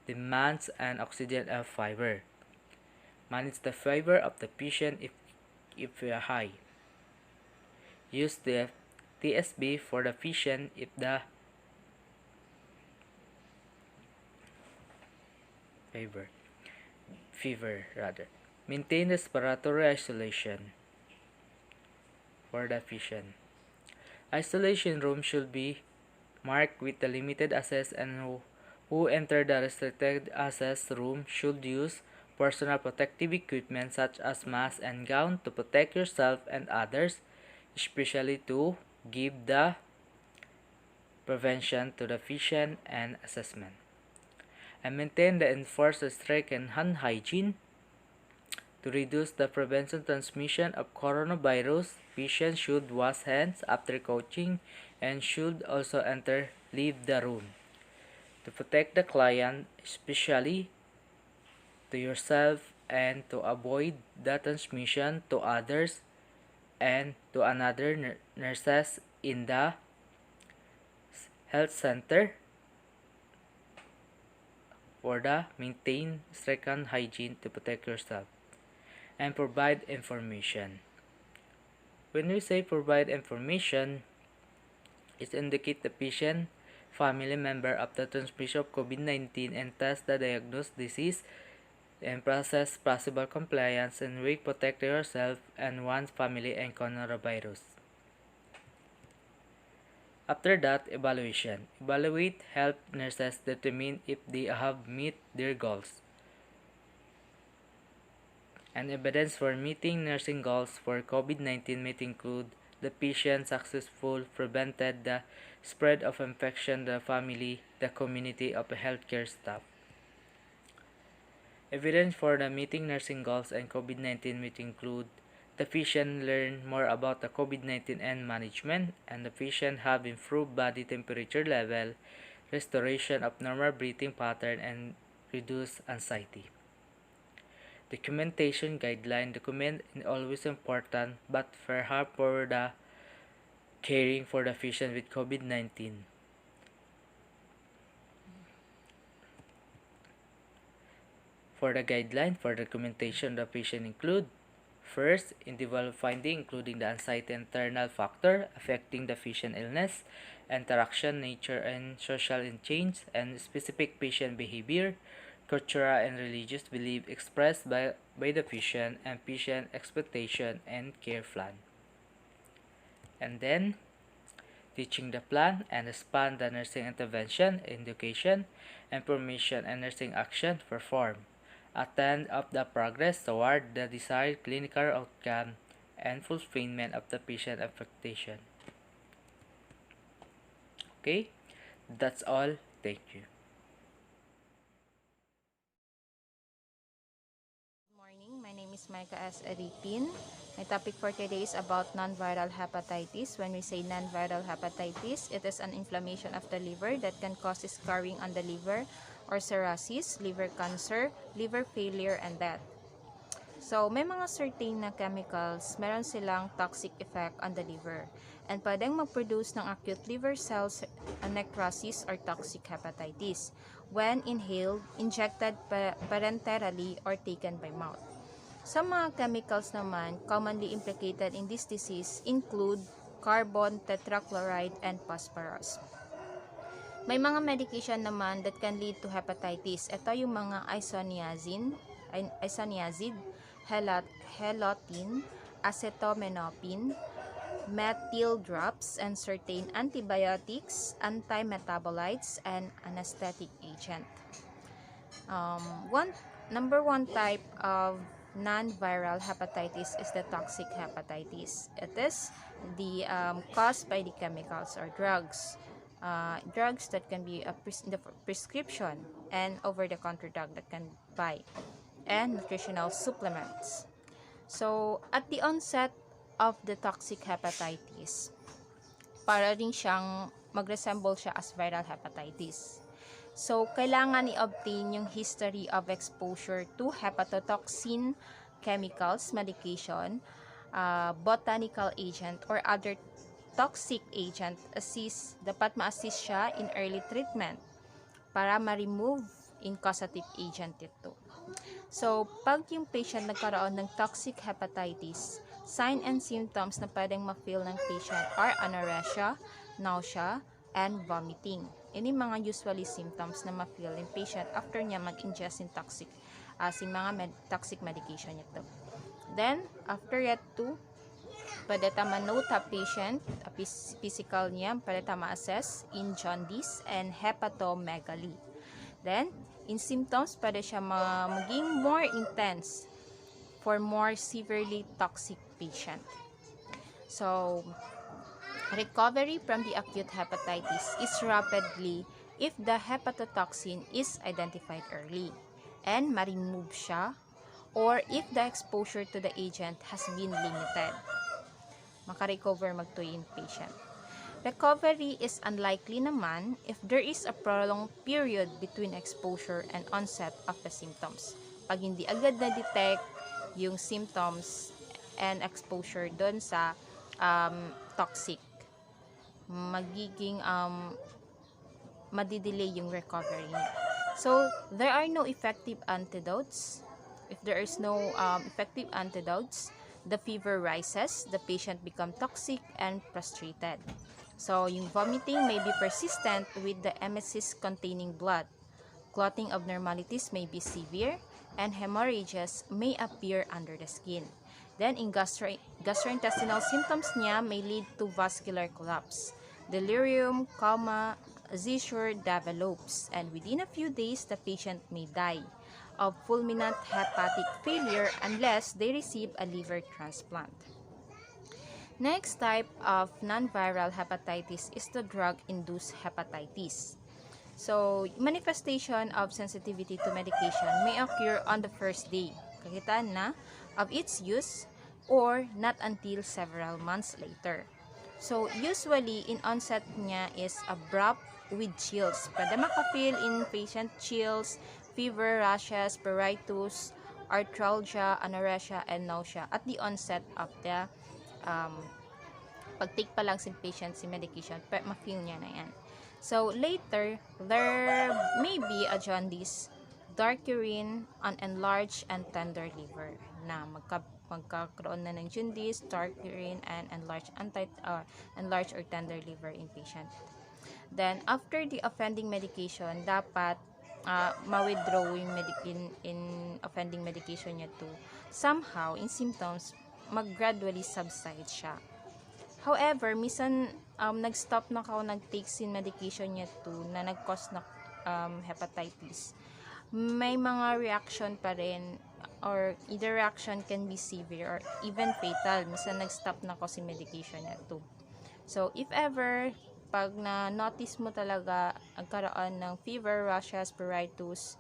demands and oxygen and fiber. Manage the fiber of the patient if high. Use the TSB for the patient if the fever rather. Maintain respiratory isolation for the patient. Isolation room should be marked with the limited access, and who enter the restricted access room should use personal protective equipment such as mask and gown to protect yourself and others, especially to give the prevention to the patient and assessment. and maintain the enforced strict and hand hygiene. To reduce the prevention transmission of coronavirus, patients should wash hands after coaching and should also leave the room. To protect the client, especially to yourself and to avoid the transmission to others and to another nurses in the health center for the maintain strict hygiene to protect yourself and provide information. When we say provide information, it indicates the patient, family member of the transmission of COVID-19 and test the diagnosed disease and process possible compliance and way protect yourself and one's family and coronavirus. After that, evaluation. Evaluate help nurses determine if they have met their goals. And evidence for meeting nursing goals for COVID-19 may include the patient successful prevented the spread of infection to the family, the community of the healthcare staff. Evidence for the meeting nursing goals and COVID-19 may include the patient learn more about the COVID-19 and management, and the patient have improved body temperature level, restoration of normal breathing pattern, and reduced anxiety. Documentation guideline. Document is always important, but for the caring for the patient with COVID-19. For the guideline for documentation, the patient include first, individual finding including the anxiety and internal factor affecting the patient illness, interaction, nature and social change, and specific patient behavior, cultural and religious belief expressed by the patient, and patient expectation and care plan. And then, teaching the plan and expand the nursing intervention, education, information and nursing action performed. Attend of the progress toward the desired clinical outcome and fulfillment of the patient expectation. Okay, that's all. Thank you. Good morning, my name is Micah S. Aripin. My topic for today is about non-viral hepatitis. When we say non-viral hepatitis, it is an inflammation of the liver that can cause scarring on the liver or cirrhosis, liver cancer, liver failure, and death. So, may mga certain na chemicals, meron silang toxic effect on the liver and pwedeng mag-produce ng acute liver cells necrosis or toxic hepatitis when inhaled, injected parenterally, or taken by mouth. Some mga chemicals naman commonly implicated in this disease include carbon tetrachloride and phosphorus. May mga medication naman that can lead to hepatitis. Ito yung mga isoniazid, helotin, acetaminophen, methyl drops, and certain antibiotics, antimetabolites, and anesthetic agent. Number one type of non-viral hepatitis is the toxic hepatitis. It is the caused by the chemicals or drugs. Drugs that can be the prescription and over-the-counter drug that can buy, and nutritional supplements. So, at the onset of the toxic hepatitis, para rin siyang mag-resemble siya as viral hepatitis. So, kailangan i-obtain yung history of exposure to hepatotoxin, chemicals, medication, botanical agent, or other toxic agent. Dapat ma-assist siya in early treatment para ma-remove in causative agent ito. So, pag yung patient nagkaroon ng toxic hepatitis, sign and symptoms na pwedeng ma-feel ng patient are anorexia, nausea, and vomiting. Ini mga usually symptoms na ma-feel ng patient after niya mag-ingest in toxic toxic medication ito. Then, after that too, pwede ma-note ha patient, physical niya, pwede ma-assess in jaundice and hepatomegaly. Then, in symptoms, pwede siya maging more intense for more severely toxic patient. So, recovery from the acute hepatitis is rapidly if the hepatotoxin is identified early and ma-remove siya, or if the exposure to the agent has been limited. Makarecover magtuyo yung patient. Recovery is unlikely naman if there is a prolonged period between exposure and onset of the symptoms. Pag hindi agad na-detect yung symptoms and exposure doon sa toxic, magiging madidelay yung recovery niya. So, there are no effective antidotes. If there is no effective antidotes, the fever rises, the patient become toxic and frustrated. So, yung vomiting may be persistent with the emesis containing blood. Clotting abnormalities may be severe, and hemorrhages may appear under the skin. Then, in gastrointestinal symptoms niya may lead to vascular collapse. Delirium, coma, seizure develops, and within a few days, the patient may die of fulminant hepatic failure unless they receive a liver transplant. Next type of non-viral hepatitis is the drug-induced hepatitis. So, manifestation of sensitivity to medication may occur on the first day, kakitaan na, of its use or not until several months later. So, usually, in onset niya is abrupt with chills. Pwede makafeel in patient chills, fever, rashes, pruritus, arthralgia, anorexia, and nausea at the onset of the pag-take pa lang si patient si medication, ma-feel niya na yan. So, later, there may be a jaundice, dark urine, an enlarged and tender liver na magkakaroon na ng jaundice, dark urine, and enlarged or tender liver in patient. Then, after the offending medication, dapat ma-withdraw yung in offending medication niya to somehow, in symptoms, mag-gradually subside siya. However, minsan nag-stop na ako nag-take sin medication niya to na nag-cause na hepatitis. May mga reaction pa rin, or either reaction can be severe or even fatal. Minsan nag-stop na ako sin medication niya to. So, if ever, pag na-notice mo talaga nagkaroon ng fever, rashes, pruritus,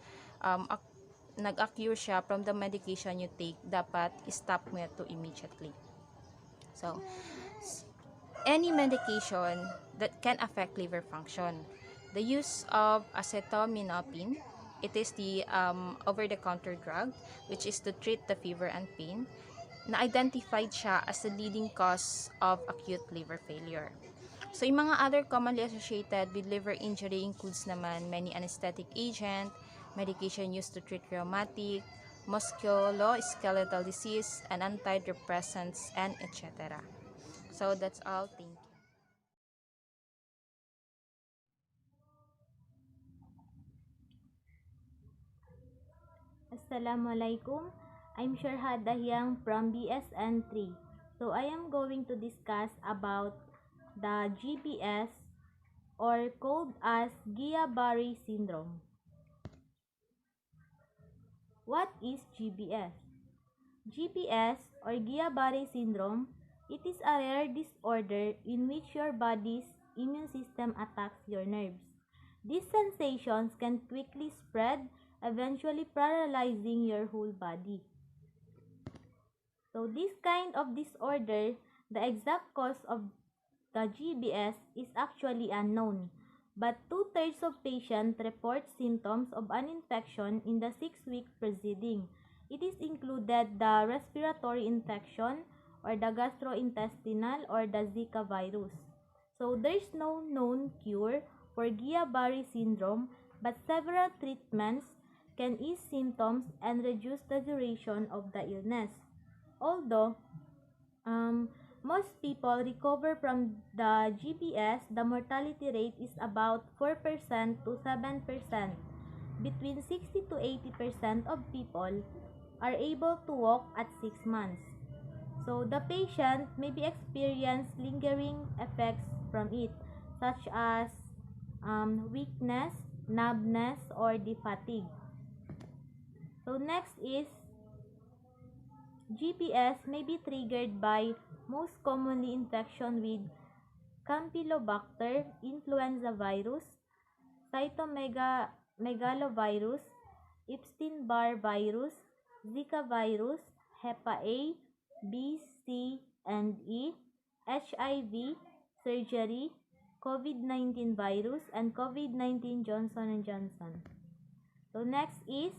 nag-occur siya from the medication you take, dapat stop mo ito immediately. So, any medication that can affect liver function. The use of acetaminophen, it is the over-the-counter drug, which is to treat the fever and pain, na-identified siya as the leading cause of acute liver failure. So, yung mga other commonly associated with liver injury includes naman many anesthetic agent, medication used to treat rheumatic, musculoskeletal disease, and antidepressants, and etc. So, that's all. Thank you. Assalamualaikum. I'm Sharhad Dahyang from BSN 3. So, I am going to discuss about the GBS, or called as Guillain-Barré syndrome. What is GBS? GBS, or Guillain-Barré syndrome, it is a rare disorder in which your body's immune system attacks your nerves. These sensations can quickly spread, eventually paralyzing your whole body. So, this kind of disorder, the exact cause of the GBS is actually unknown, but 2/3 of patients report symptoms of an infection in the 6 weeks preceding. It is included the respiratory infection, or the gastrointestinal, or the Zika virus. So, there is no known cure for Guillain-Barré syndrome, but several treatments can ease symptoms and reduce the duration of the illness. Although most people recover from the GBS, the mortality rate is about 4% to 7%. Between 60 to 80% of people are able to walk at 6 months. So, the patient may be experience lingering effects from it, such as weakness, numbness, or the fatigue. So, next is GBS may be triggered by most commonly infection with Campylobacter influenza virus, cytomegalovirus, Epstein-Barr virus, Zika virus, Hepa A, B, C, and E, HIV, surgery, COVID-19 virus, and COVID-19 Johnson & Johnson. So next is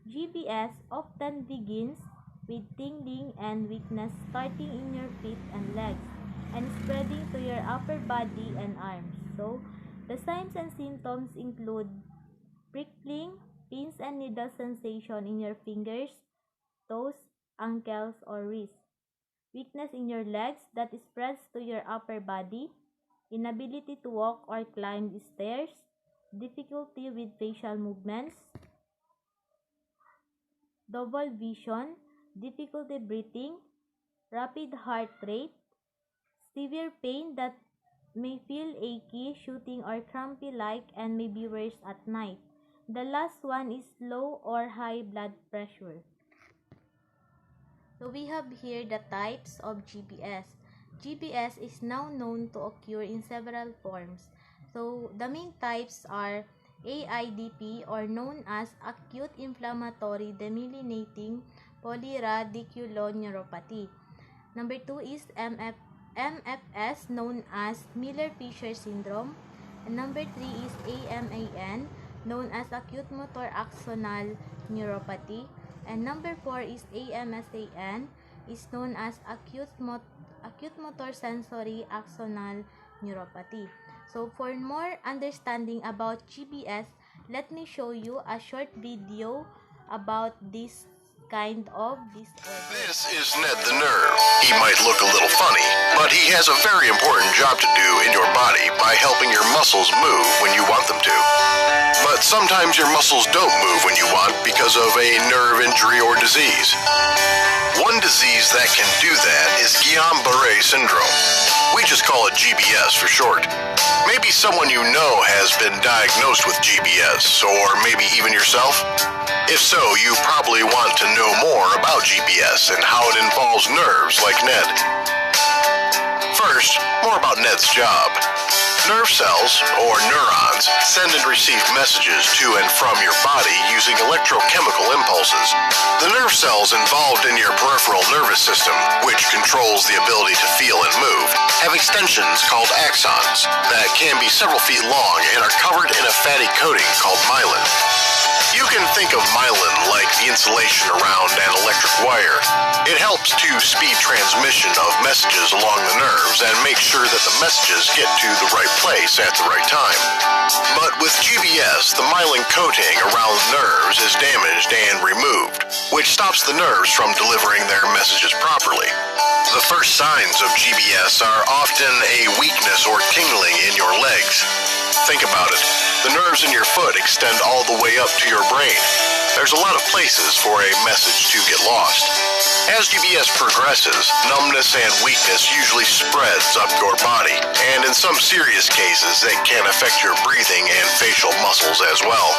GBS often begins with tingling and weakness starting in your feet and legs and spreading to your upper body and arms. So the signs and symptoms include prickling, pins and needle sensation in your fingers, toes, ankles, or wrists, weakness in your legs that spreads to your upper body, inability to walk or climb stairs, difficulty with facial movements, double vision, difficulty breathing, rapid heart rate, severe pain that may feel achy, shooting or crampy like and may be worse at night. The last one is low or high blood pressure. So we have here the types of GBS. GBS is now known to occur in several forms. So the main types are AIDP, or known as acute inflammatory demyelinating polyradiculoneuropathy. Number 2 is MFS, known as Miller-Fisher syndrome. And number 3 is AMAN, known as acute motor axonal neuropathy. And number 4 is AMSAN, is known as acute motor sensory axonal neuropathy. So for more understanding about GBS, let me show you a short video about this kind of disorder. This is Ned the Nerve. He might look a little funny, but he has a very important job to do in your body by helping your muscles move when you want them to. But sometimes your muscles don't move when you want because of a nerve injury or disease. One disease that can do that is Guillain-Barré syndrome. We just call it GBS for short. Maybe someone you know has been diagnosed with GBS, or maybe even yourself. If so, you probably want to know more about GBS and how it involves nerves like Ned. First, more about Ned's job. Nerve cells, or neurons, send and receive messages to and from your body using electrochemical impulses. The nerve cells involved in your peripheral nervous system, which controls the ability to feel and move, have extensions called axons that can be several feet long and are covered in a fatty coating called myelin. You can think of myelin like the insulation around an electric wire. It helps to speed transmission of messages along the nerves and make sure that the messages get to the right place at the right time. But with GBS, the myelin coating around the nerves is damaged and removed, which stops the nerves from delivering their messages properly. The first signs of GBS are often a weakness or tingling in your legs. Think about it. The nerves in your foot extend all the way up to your brain. There's a lot of places for a message to get lost. As GBS progresses, numbness and weakness usually spreads up your body, and in some serious cases, it can affect your breathing and facial muscles as well.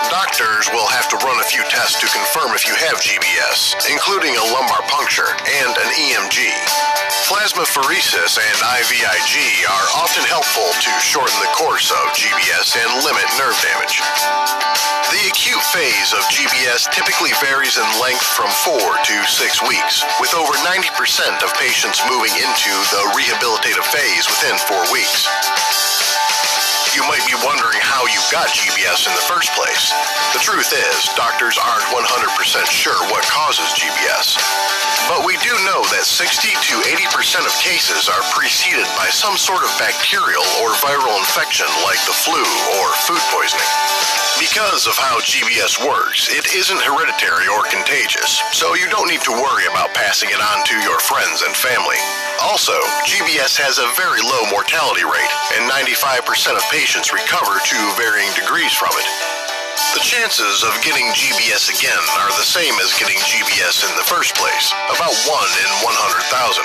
Doctors will have to run a few tests to confirm if you have GBS, including a lumbar puncture and an EMG. Plasmapheresis and IVIG are often helpful to shorten the course of GBS and limit nerve damage. The acute phase of GBS typically varies in length from 4 to 6 weeks, with over 90% of patients moving into the rehabilitative phase within 4 weeks. You might be wondering how you got GBS in the first place. The truth is, doctors aren't 100% sure what causes GBS. But we do know that 60 to 80% of cases are preceded by some sort of bacterial or viral infection like the flu or food poisoning. Because of how GBS works, it isn't hereditary or contagious, so you don't need to worry about passing it on to your friends and family. Also, GBS has a very low mortality rate, and 95% of patients recover to varying degrees from it. The chances of getting GBS again are the same as getting GBS in the first place, about 1 in 100,000.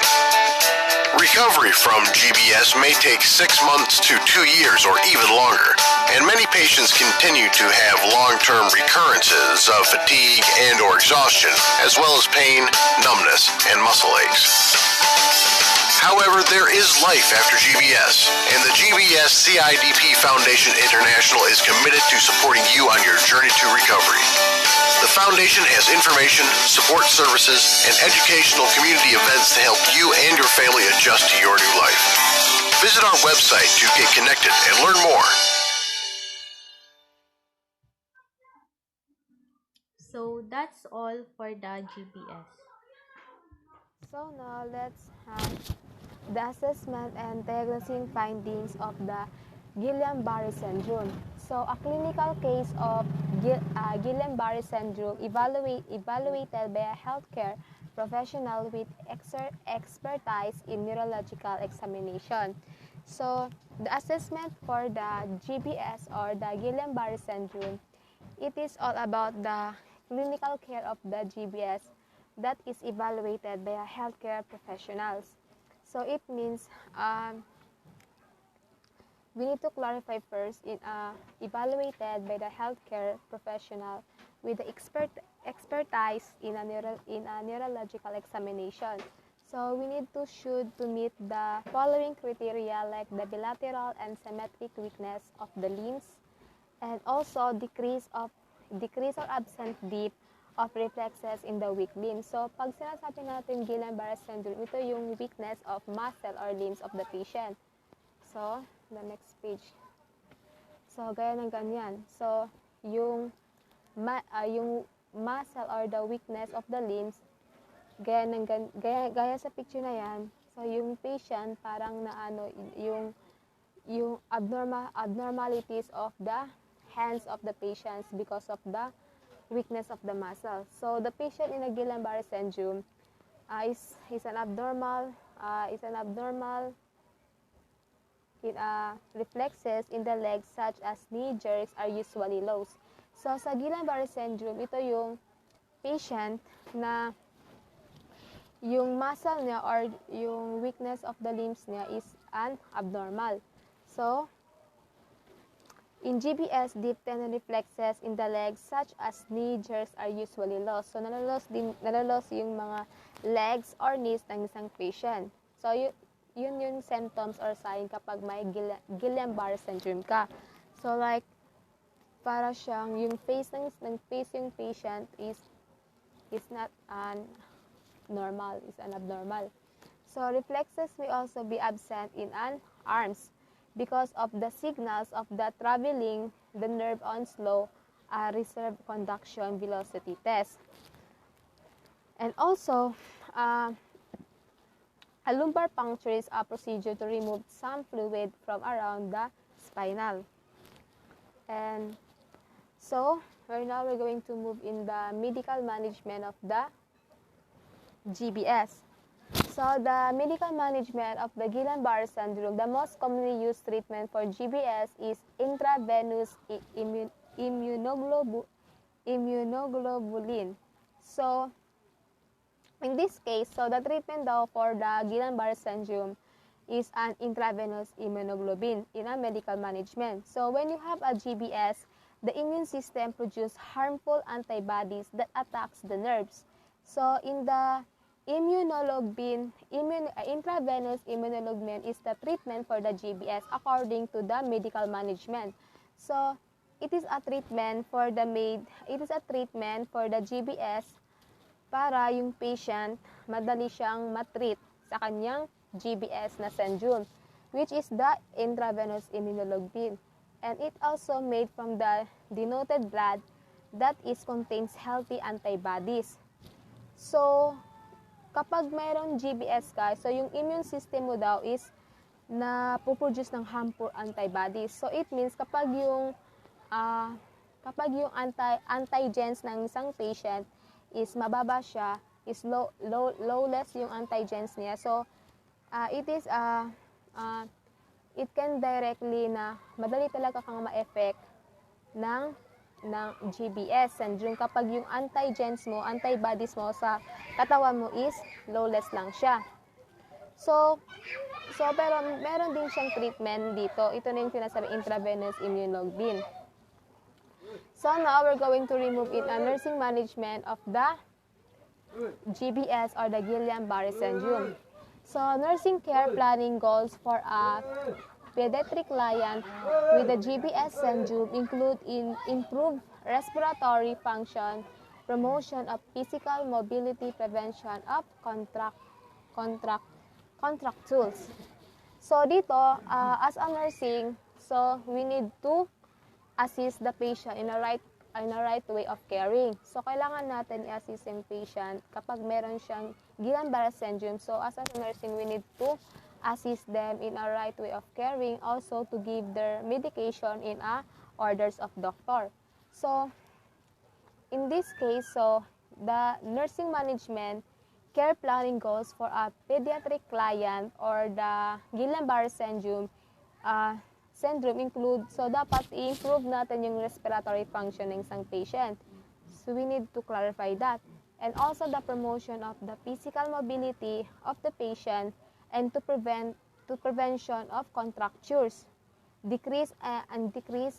Recovery from GBS may take 6 months to 2 years or even longer, and many patients continue to have long-term recurrences of fatigue and/or exhaustion, as well as pain, numbness, and muscle aches. However, there is life after GBS, and the GBS CIDP Foundation International is committed to supporting you on your journey to recovery. The foundation has information, support services, and educational community events to help you and your family adjust to your new life. Visit our website to get connected and learn more. So that's all for the GBS. So now let's have the assessment and diagnosing findings of the Guillain-Barré syndrome. So a clinical case of Guillain-Barré syndrome evaluated by a healthcare professional with expertise in neurological examination. So the assessment for the GBS or the Guillain-Barré syndrome, it is all about the clinical care of the GBS that is evaluated by a healthcare professionals. So it means we need to clarify first evaluated by the healthcare professional with the expertise in a neurological examination. So we need to meet the following criteria like the bilateral and symmetric weakness of the limbs, and also decrease or absent dip of reflexes in the weak limbs. So pag sinasabi natin Guillain-Barré syndrome, ito yung weakness of muscle or limbs of the patient. So the next page. So gaya ng ganyan. So yung muscle or the weakness of the limbs, gaya sa picture na yan. So yung patient parang yung abnormalities of the hands of the patients because of the weakness of the muscle. So the patient in a Guillain-Barré syndrome is an abnormal reflexes in the legs such as knee jerks are usually lost. So sa Guillain-Barré syndrome, ito yung patient na yung muscle niya or yung weakness of the limbs niya is abnormal. So in GBS, deep tendon reflexes in the legs such as knee jerks are usually lost. So nalalos yung mga legs or knees ng isang patient. So yun yung symptoms or sign kapag may Guillain-Barré syndrome ka. So like para siyang yung face yung patient is not normal, is an abnormal. So reflexes may also be absent in an arms because of the signals of the traveling the nerve on slow reserve conduction velocity test. And also, a lumbar puncture is a procedure to remove some fluid from around the spinal. And so, we're going to move in the medical management of the GBS. So, the medical management of the Guillain-Barré syndrome, the most commonly used treatment for GBS is intravenous immunoglobulin. So, in this case, so the treatment daw for the Guillain-Barré syndrome is an intravenous immunoglobulin in a medical management. So, when you have a GBS, the immune system produces harmful antibodies that attacks the nerves. So, in the intravenous immunoglobulin is the treatment for the GBS according to the medical management. So, it is a treatment for the GBS para yung patient madali siyang matreat sa kanyang GBS na syndrome, which is the intravenous immunoglobulin. And it also made from the denoted blood that contains healthy antibodies. So, kapag mayroong GBS ka, so yung immune system mo daw is na puproduce ng harmful antibodies. So it means kapag yung antigens ng isang patient is mababa siya, is lowless yung antigens niya. So it can directly na madali talaga kang ma-effect ng GBS syndrome kapag yung antibodies mo sa katawan mo is lowless lang siya. So pero meron din siyang treatment dito. Ito na yung sinasabi intravenous immunoglobulin. So now we're going to remove in a nursing management of the GBS or the Guillain-Barré syndrome. So, nursing care planning goals for a pediatric client with the GBS syndrome include improved respiratory function, promotion of physical mobility, prevention of contractules. So dito, as a nursing, so we need to assist the patient in a right way of caring. So kailangan natin i-assist yung patient kapag meron siyang Guillain-Barré syndrome. So as a nursing, we need to assist them in a right way of caring, also to give their medication in a orders of doctor. So in this case, so the nursing management care planning goals for a pediatric client or the Guillain-Barré syndrome include, so dapat i-improve natin yung respiratory functioning ng patient. So we need to clarify that. And also the promotion of the physical mobility of the patient and to prevention of contractures, decrease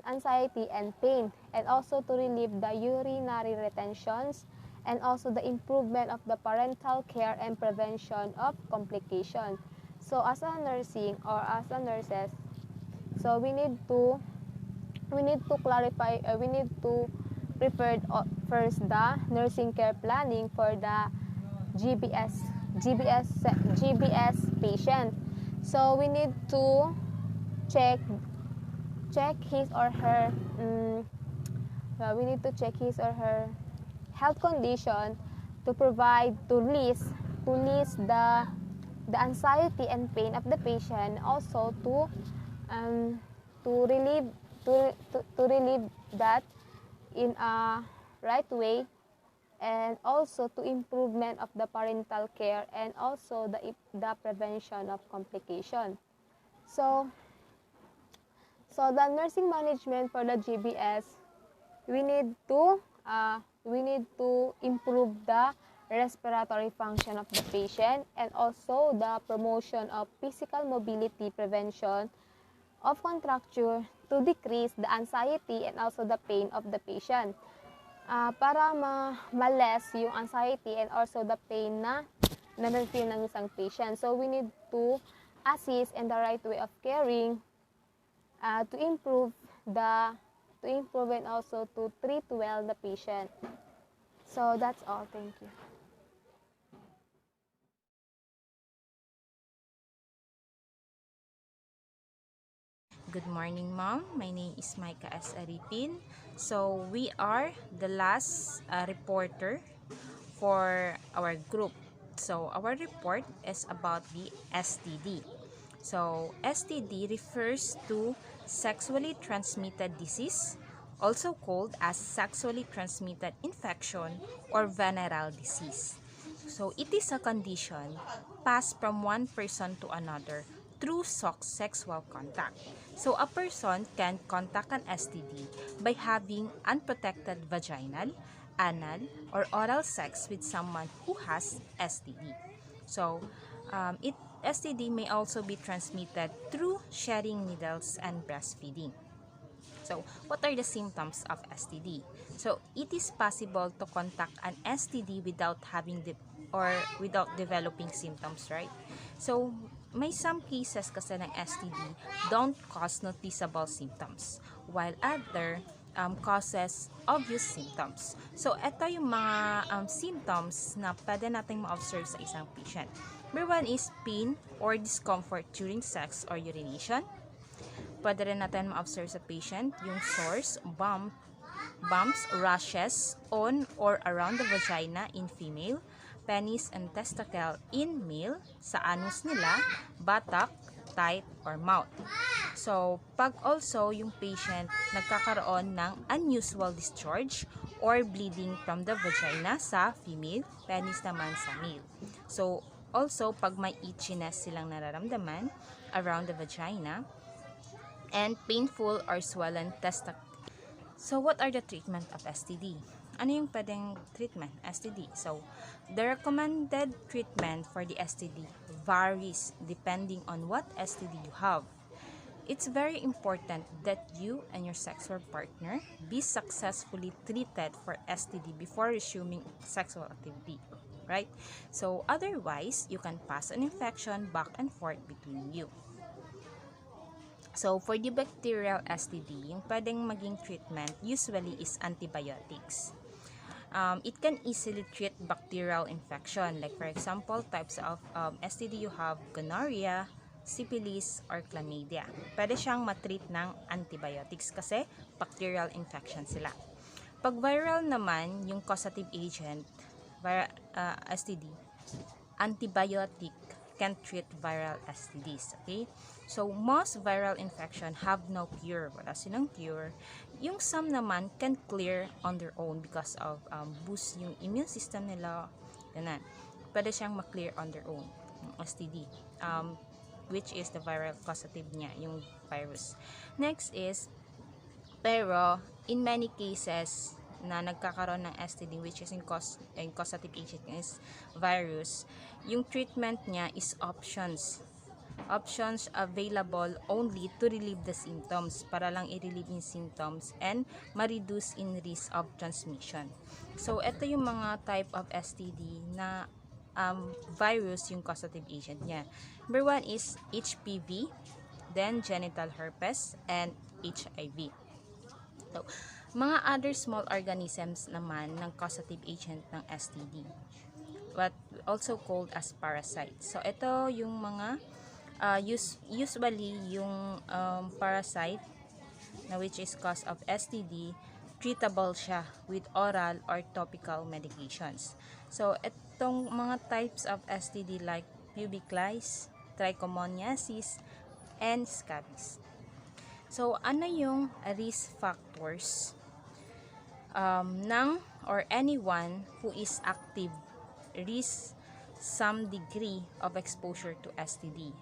anxiety and pain, and also to relieve the urinary retentions, and also the improvement of the parental care and prevention of complication. So as a nursing or as a nurses, so we need to clarify, we need to prepare first the nursing care planning for the GBS patient. So we need to check his or her health condition to list the anxiety and pain of the patient, also to relieve that in a right way, and also to improvement of the parental care, and also the prevention of complication. So the nursing management for the GBS, we need to improve the respiratory function of the patient, and also the promotion of physical mobility, prevention of contracture, to decrease the anxiety and also the pain of the patient. Para ma-less yung anxiety and also the pain na na-feel ng isang patient. So we need to assist in the right way of caring, to improve and also to treat well the patient. So that's all. Thank you. Good morning, Mom. My name is Micah S. Aripin. So, we are the last reporter for our group. So, our report is about the STD. So, STD refers to sexually transmitted disease, also called as sexually transmitted infection or venereal disease. So, it is a condition passed from one person to another through sexual contact. So, a person can contact an STD by having unprotected vaginal, anal, or oral sex with someone who has STD. So, STD may also be transmitted through sharing needles and breastfeeding. So, what are the symptoms of STD? So, it is possible to contact an STD without without developing symptoms, right? So, may some cases kasi ng STD don't cause noticeable symptoms, while other causes obvious symptoms. So, ito yung mga symptoms na pwede nating ma-observe sa isang patient. Number one is pain or discomfort during sex or urination. Pwede rin natin ma-observe sa patient yung sores, bumps, rashes on or around the vagina in female, penis and testicle in male, sa anus nila, batak, tight, or mouth. So, pag also yung patient nagkakaroon ng unusual discharge or bleeding from the vagina sa female, penis naman sa male. So, also pag may itchiness silang nararamdaman around the vagina, and painful or swollen testicle. So, what are the treatment of STD? Ano yung pwedeng treatment? STD. So, the recommended treatment for the STD varies depending on what STD you have. It's very important that you and your sexual partner be successfully treated for STD before resuming sexual activity. right? So otherwise, you can pass an infection back and forth between you. So for the bacterial STD, yung pwedeng maging treatment usually is antibiotics. It can easily treat bacterial infection. Like for example, types of STD you have gonorrhea, syphilis, or chlamydia. Pwede siyang matreat ng antibiotics kasi bacterial infection sila. Pag viral naman, yung causative agent, STD, antibiotic can treat viral STDs. Okay? So, most viral infection have no cure. Wala silang cure. Yung some naman can clear on their own because of boost yung immune system nila. Ganun. Pwede siyang ma-clear on their own. Yung STD. Which is the viral causative niya, yung virus. Next is, pero in many cases na nagkakaroon ng STD, which is in causative agent is virus, yung treatment niya is options available only to relieve the symptoms, para lang i-relieve yung symptoms and ma-reduce in risk of transmission. So ito yung mga type of STD na virus yung causative agent niya. Number 1 is HPV, then genital herpes, and HIV. So, mga other small organisms naman ng causative agent ng STD, what also called as parasites. So, ito yung mga usually yung parasite na which is cause of STD, treatable siya with oral or topical medications. So, itong mga types of STD like pubic lice, trichomoniasis, and scabies. So, ano yung risk factors ng or anyone who is active risk some degree of exposure to STD?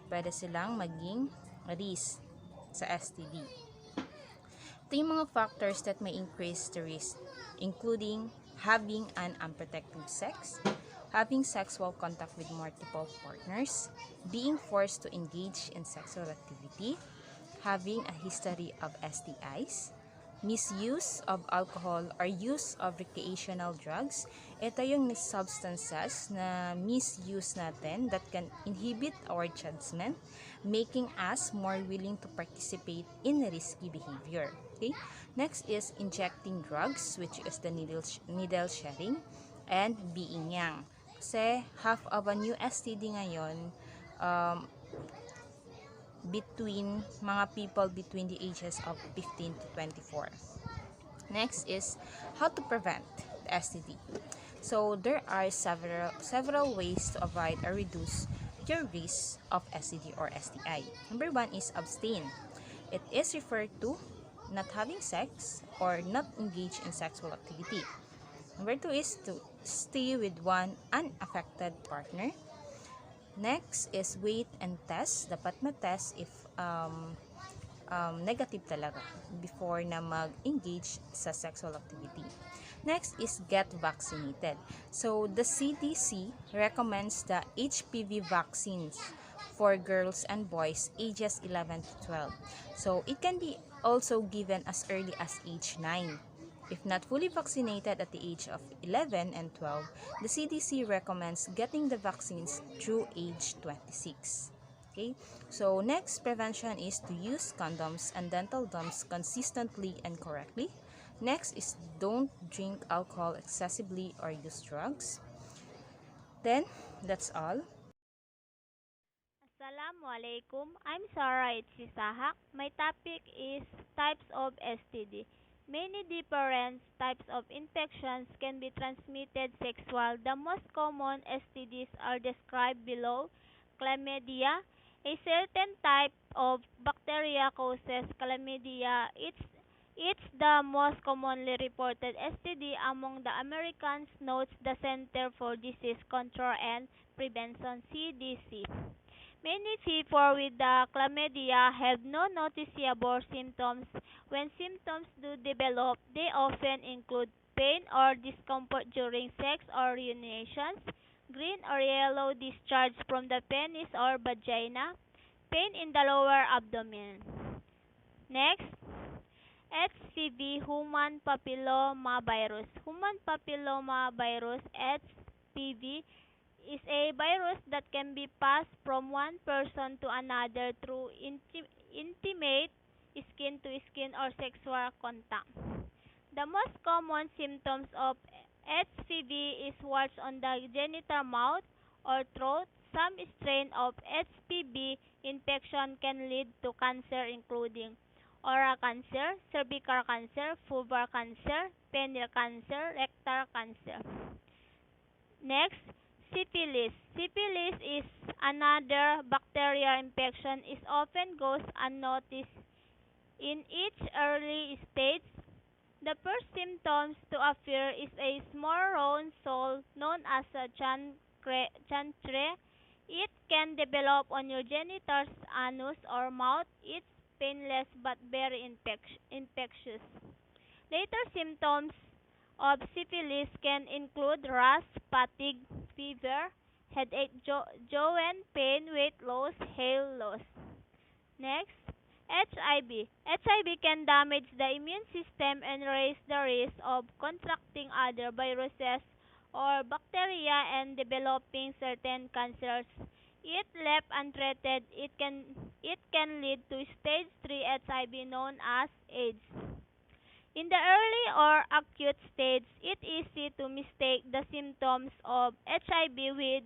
Pwede silang maging risk sa STD. Ito yung mga factors that may increase the risk, including having an unprotected sex, having sexual contact with multiple partners, being forced to engage in sexual activity, having a history of STIs, misuse of alcohol or use of recreational drugs. Ito yung substances na misuse natin that can inhibit our judgment, making us more willing to participate in risky behavior. Okay? Next is injecting drugs, which is the needle sharing, and being young. Kasi half of a new STD ngayon, between mga people between the ages of 15 to 24. Next is how to prevent the STD. So there are several ways to avoid or reduce your risk of STD or STI. Number 1 is abstain. It is referred to not having sex or not engage in sexual activity. Number 2 is to stay with one unaffected partner. Next is wait and test. Dapat ma-test if negative talaga before na mag-engage sa sexual activity. Next is get vaccinated. So, the CDC recommends the HPV vaccines for girls and boys ages 11 to 12. So, it can be also given as early as age 9. If not fully vaccinated at the age of 11 and 12, the CDC recommends getting the vaccines through age 26. Okay? So, next prevention is to use condoms and dental dams consistently and correctly. Next is don't drink alcohol excessively or use drugs. Then, that's all. Assalamualaikum. I'm Sarah Sahak. My topic is types of STD. Many different types of infections can be transmitted sexual. The most common STDs are described below. Chlamydia. A certain type of bacteria causes chlamydia. It's the most commonly reported STD among the Americans, notes the Center for Disease Control and Prevention, CDC. Many people with the chlamydia have no noticeable symptoms. When symptoms do develop, they often include pain or discomfort during sex or urinations, green or yellow discharge from the penis or vagina, pain in the lower abdomen. Next, HCV, human papillomavirus. Human papillomavirus, HPV is a virus that can be passed from one person to another through intimate skin-to-skin or sexual contact. The most common symptoms of HPV is warts on the genital mouth or throat. Some strain of HPV infection can lead to cancer including oral cancer, cervical cancer, vulvar cancer, penile cancer, rectal cancer. Next, syphilis. Syphilis is another bacterial infection. It often goes unnoticed in its early stage. The first symptoms to appear is a small round sole known as a chancre. It can develop on your genitals, anus, or mouth. It's painless but very infectious. Later symptoms of syphilis can include rash, fatigue, fever, headache, joint pain, weight loss, hair loss. Next, HIV. HIV can damage the immune system and raise the risk of contracting other viruses or bacteria and developing certain cancers. If left untreated, it can lead to stage 3 HIV known as AIDS. In the early or acute stage, it's easy to mistake the symptoms of HIV with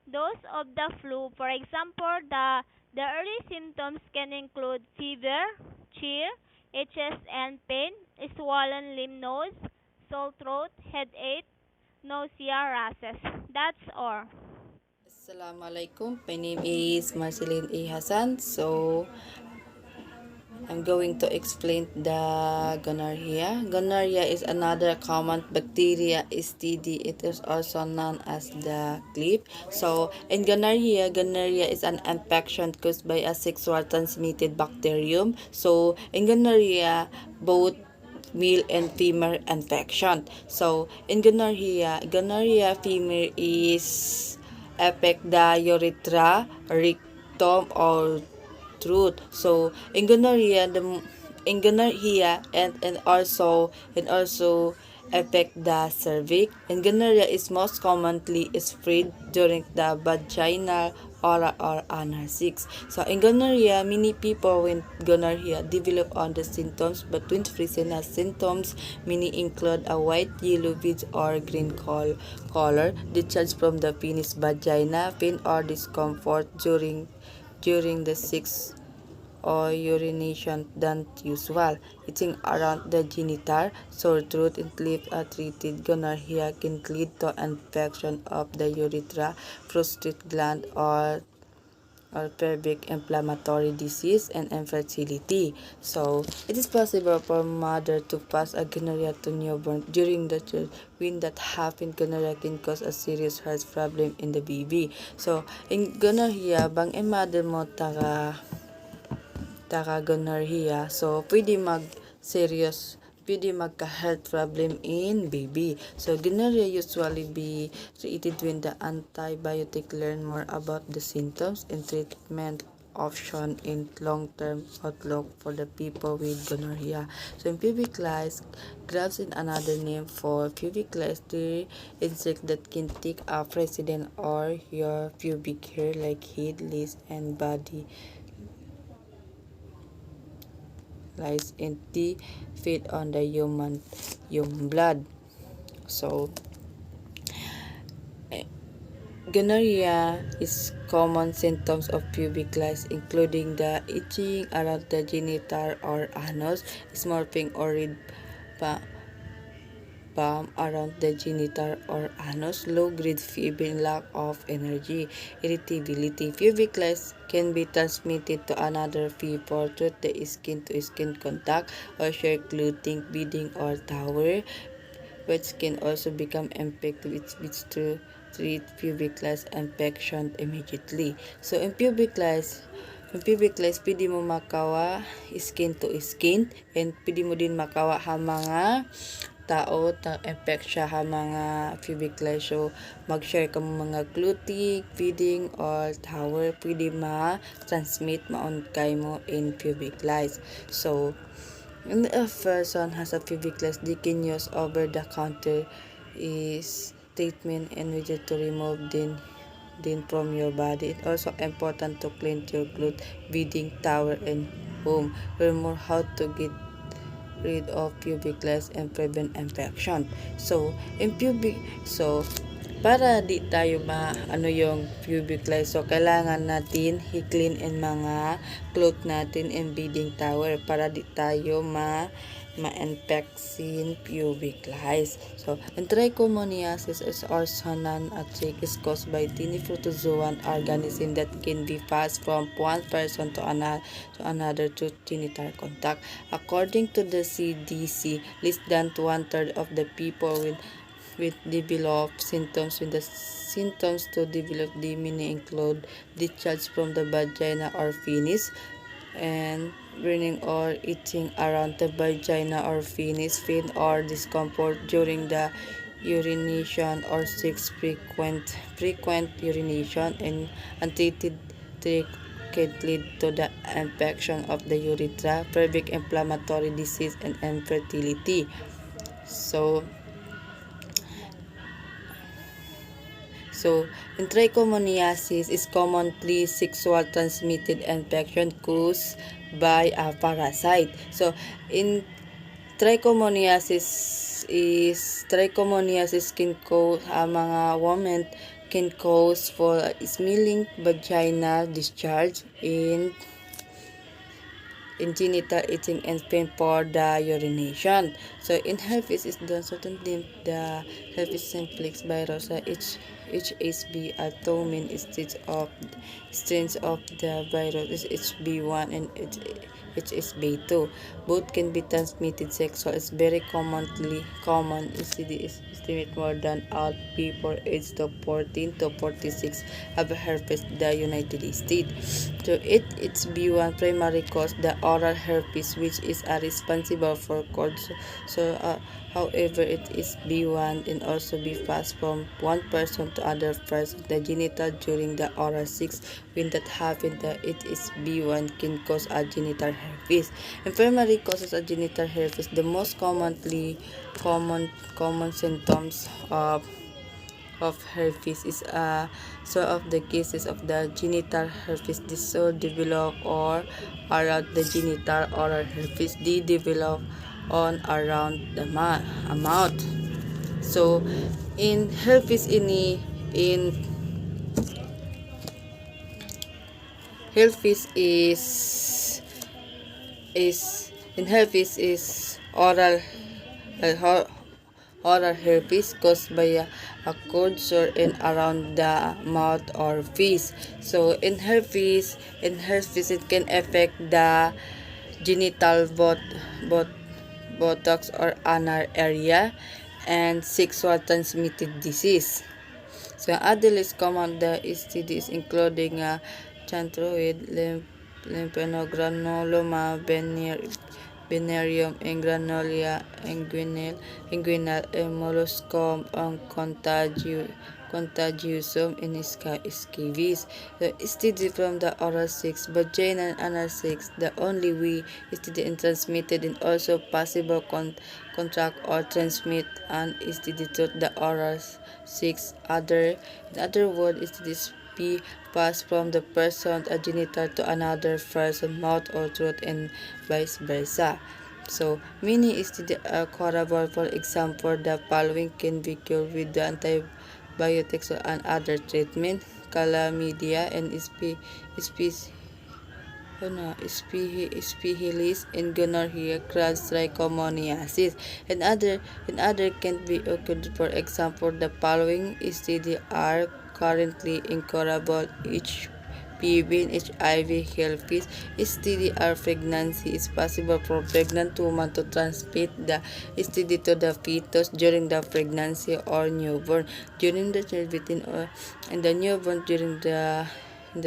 those of the flu. For example, the early symptoms can include fever, chill, itches and pain, swollen lymph nodes, sore throat, headache, nausea, rashes. That's all. Assalamualaikum. My name is Marceline A. Hassan. So, I'm going to explain the gonorrhea. Gonorrhea is another common bacteria STD. It is also known as the clip. So, in gonorrhea is an infection caused by a sexual transmitted bacterium. So, in gonorrhea, both male and female infection. So, in gonorrhea female is affect the urethra, rectum, or truth. So in gonorrhea and also affect the cervix. And gonorrhea is most commonly spread during the vaginal, oral, or anal sex. So in gonorrhea, many people with gonorrhea develop on the symptoms, but when present as symptoms, many include a white, yellow, beige, or green color, discharge from the penis, vagina, pain or discomfort during the sex or urination than usual, itching around the genital, sore throat, and lip treated gonorrhea can lead to infection of the urethra, prostate gland, or pelvic inflammatory disease and infertility. So, it is possible for mother to pass a gonorrhea to newborn during the child. When that happens, gonorrhea can cause a serious health problem in the baby. So, in gonorrhea, bang mother mo gonorrhea. So, pwede magka-health problem in baby. So, gonorrhea usually be treated when the antibiotic learn more about the symptoms and treatment option in long-term outlook for the people with gonorrhea. So, in pubic lice, grafts is another name for pubic lice, the insect that can take up resident or your pubic hair like head, legs, and body lies and they feed on the human blood. So, gonorrhea is common symptoms of pubic lice, including the itching around the genital or anus, smurfing or red bump around the genital or anus, low-grade fever, lack of energy, irritability. Pubic lice can be transmitted to another people through the skin-to-skin contact or share clothing, bedding, or towel, which can also become infected, which to treat pubic lice infection immediately. So, pwede mo makawa skin to skin, and pwede mo din makawa ha mga tao ta-infect siya ha mga pubic lice. So, mag-share ka mo mga clothing, feeding, or towel, pwede ma-transmit maon kay mo in pubic lice. So, when a person has a pubic lice, they can use over-the-counter is treatment and ways to remove din from your body. It's also important to clean your clothes, bedding, towel, and home. Learn more how to get rid of pubic lice and prevent infection. So, para di tayo yung pubic lice, so kailangan natin i-clean in mga cloth natin and bedding towel para di tayo ma-infect sin pubic lice. So, trichomoniasis is also known as is caused by tiny protozoan organism that can be passed from one person to another through genital contact. According to the CDC, less than one-third of the people with developed symptoms when the symptoms to develop the may include discharge from the vagina or penis and burning or itching around the vagina or penis, pain or discomfort during the urination or sex frequent urination and untreated can lead to the infection of the urethra, pelvic inflammatory disease and infertility. So, trichomoniasis is commonly sexual transmitted infection caused by a parasite. So, in trichomoniasis can cause mga women can cause for smelling vaginal discharge in genital itching and pain for the urination. So in herpes is the certainly the herpes simplex virus HSV are two main strains of the virus is HB1 and HSV2. Both can be transmitted sexual. It's very common. STD is estimate more than all people aged 14 to 46 have herpes in the United States. So it's B1 primary cause the oral herpes, which is responsible for colds. However, it is B1 and also be passed from one person to other person, the genital during the oral sex. When that happens, it is B1 can cause a genital herpes. And primary causes of genital herpes, the most common symptoms of herpes is of the cases of the genital herpes develop or around the genital oral herpes they develop on around the mouth. So in herpes in herpes is oral herpes caused by a cold sore in around the mouth or face. So in herpes it can affect the genital buttocks or anal area and sexual transmitted disease. So other less common the STDs including chantroid, lymphanogranuloma, Venereum, Ingranulia, inguinal, molluscum, contagiosum, and scabies. The STD from the oral sex, vaginal and anal sex, the only way STD is transmitted and also possible contract or transmit an STD to the oral sex. In other words, STDs be passed from the person's genital to another person's mouth or throat and vice versa. So, many STD are curable. For example, the following can be cured with the antibiotics and other treatment: chlamydia and spihylis and gonorrhea, cross trichomoniasis, and other can be occurred. For example, the following STD are currently incurable: HPV, HIV, herpes. STD are pregnancy. It's possible for pregnant woman to transmit the STD to the fetus during the pregnancy or newborn. During the childbirth and the newborn during the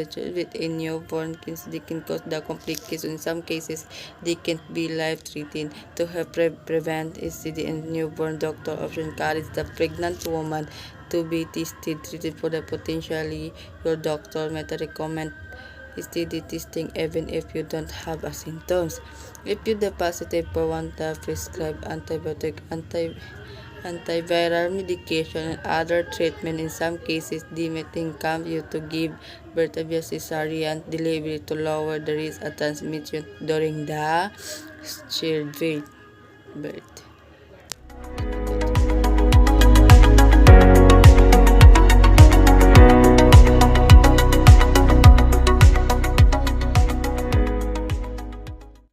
child in newborn they can cause the complication. In some cases, they can be life-threatening. To help prevent STD in newborn, doctor often encourage the pregnant woman to be treated for the potentially. Your doctor may recommend STD testing even if you don't have symptoms. If you are positive for one, the prescribed Antiviral medication and other treatment in some cases deemed come you to give birth via cesarean delivery to lower the risk of transmission during the childbirth.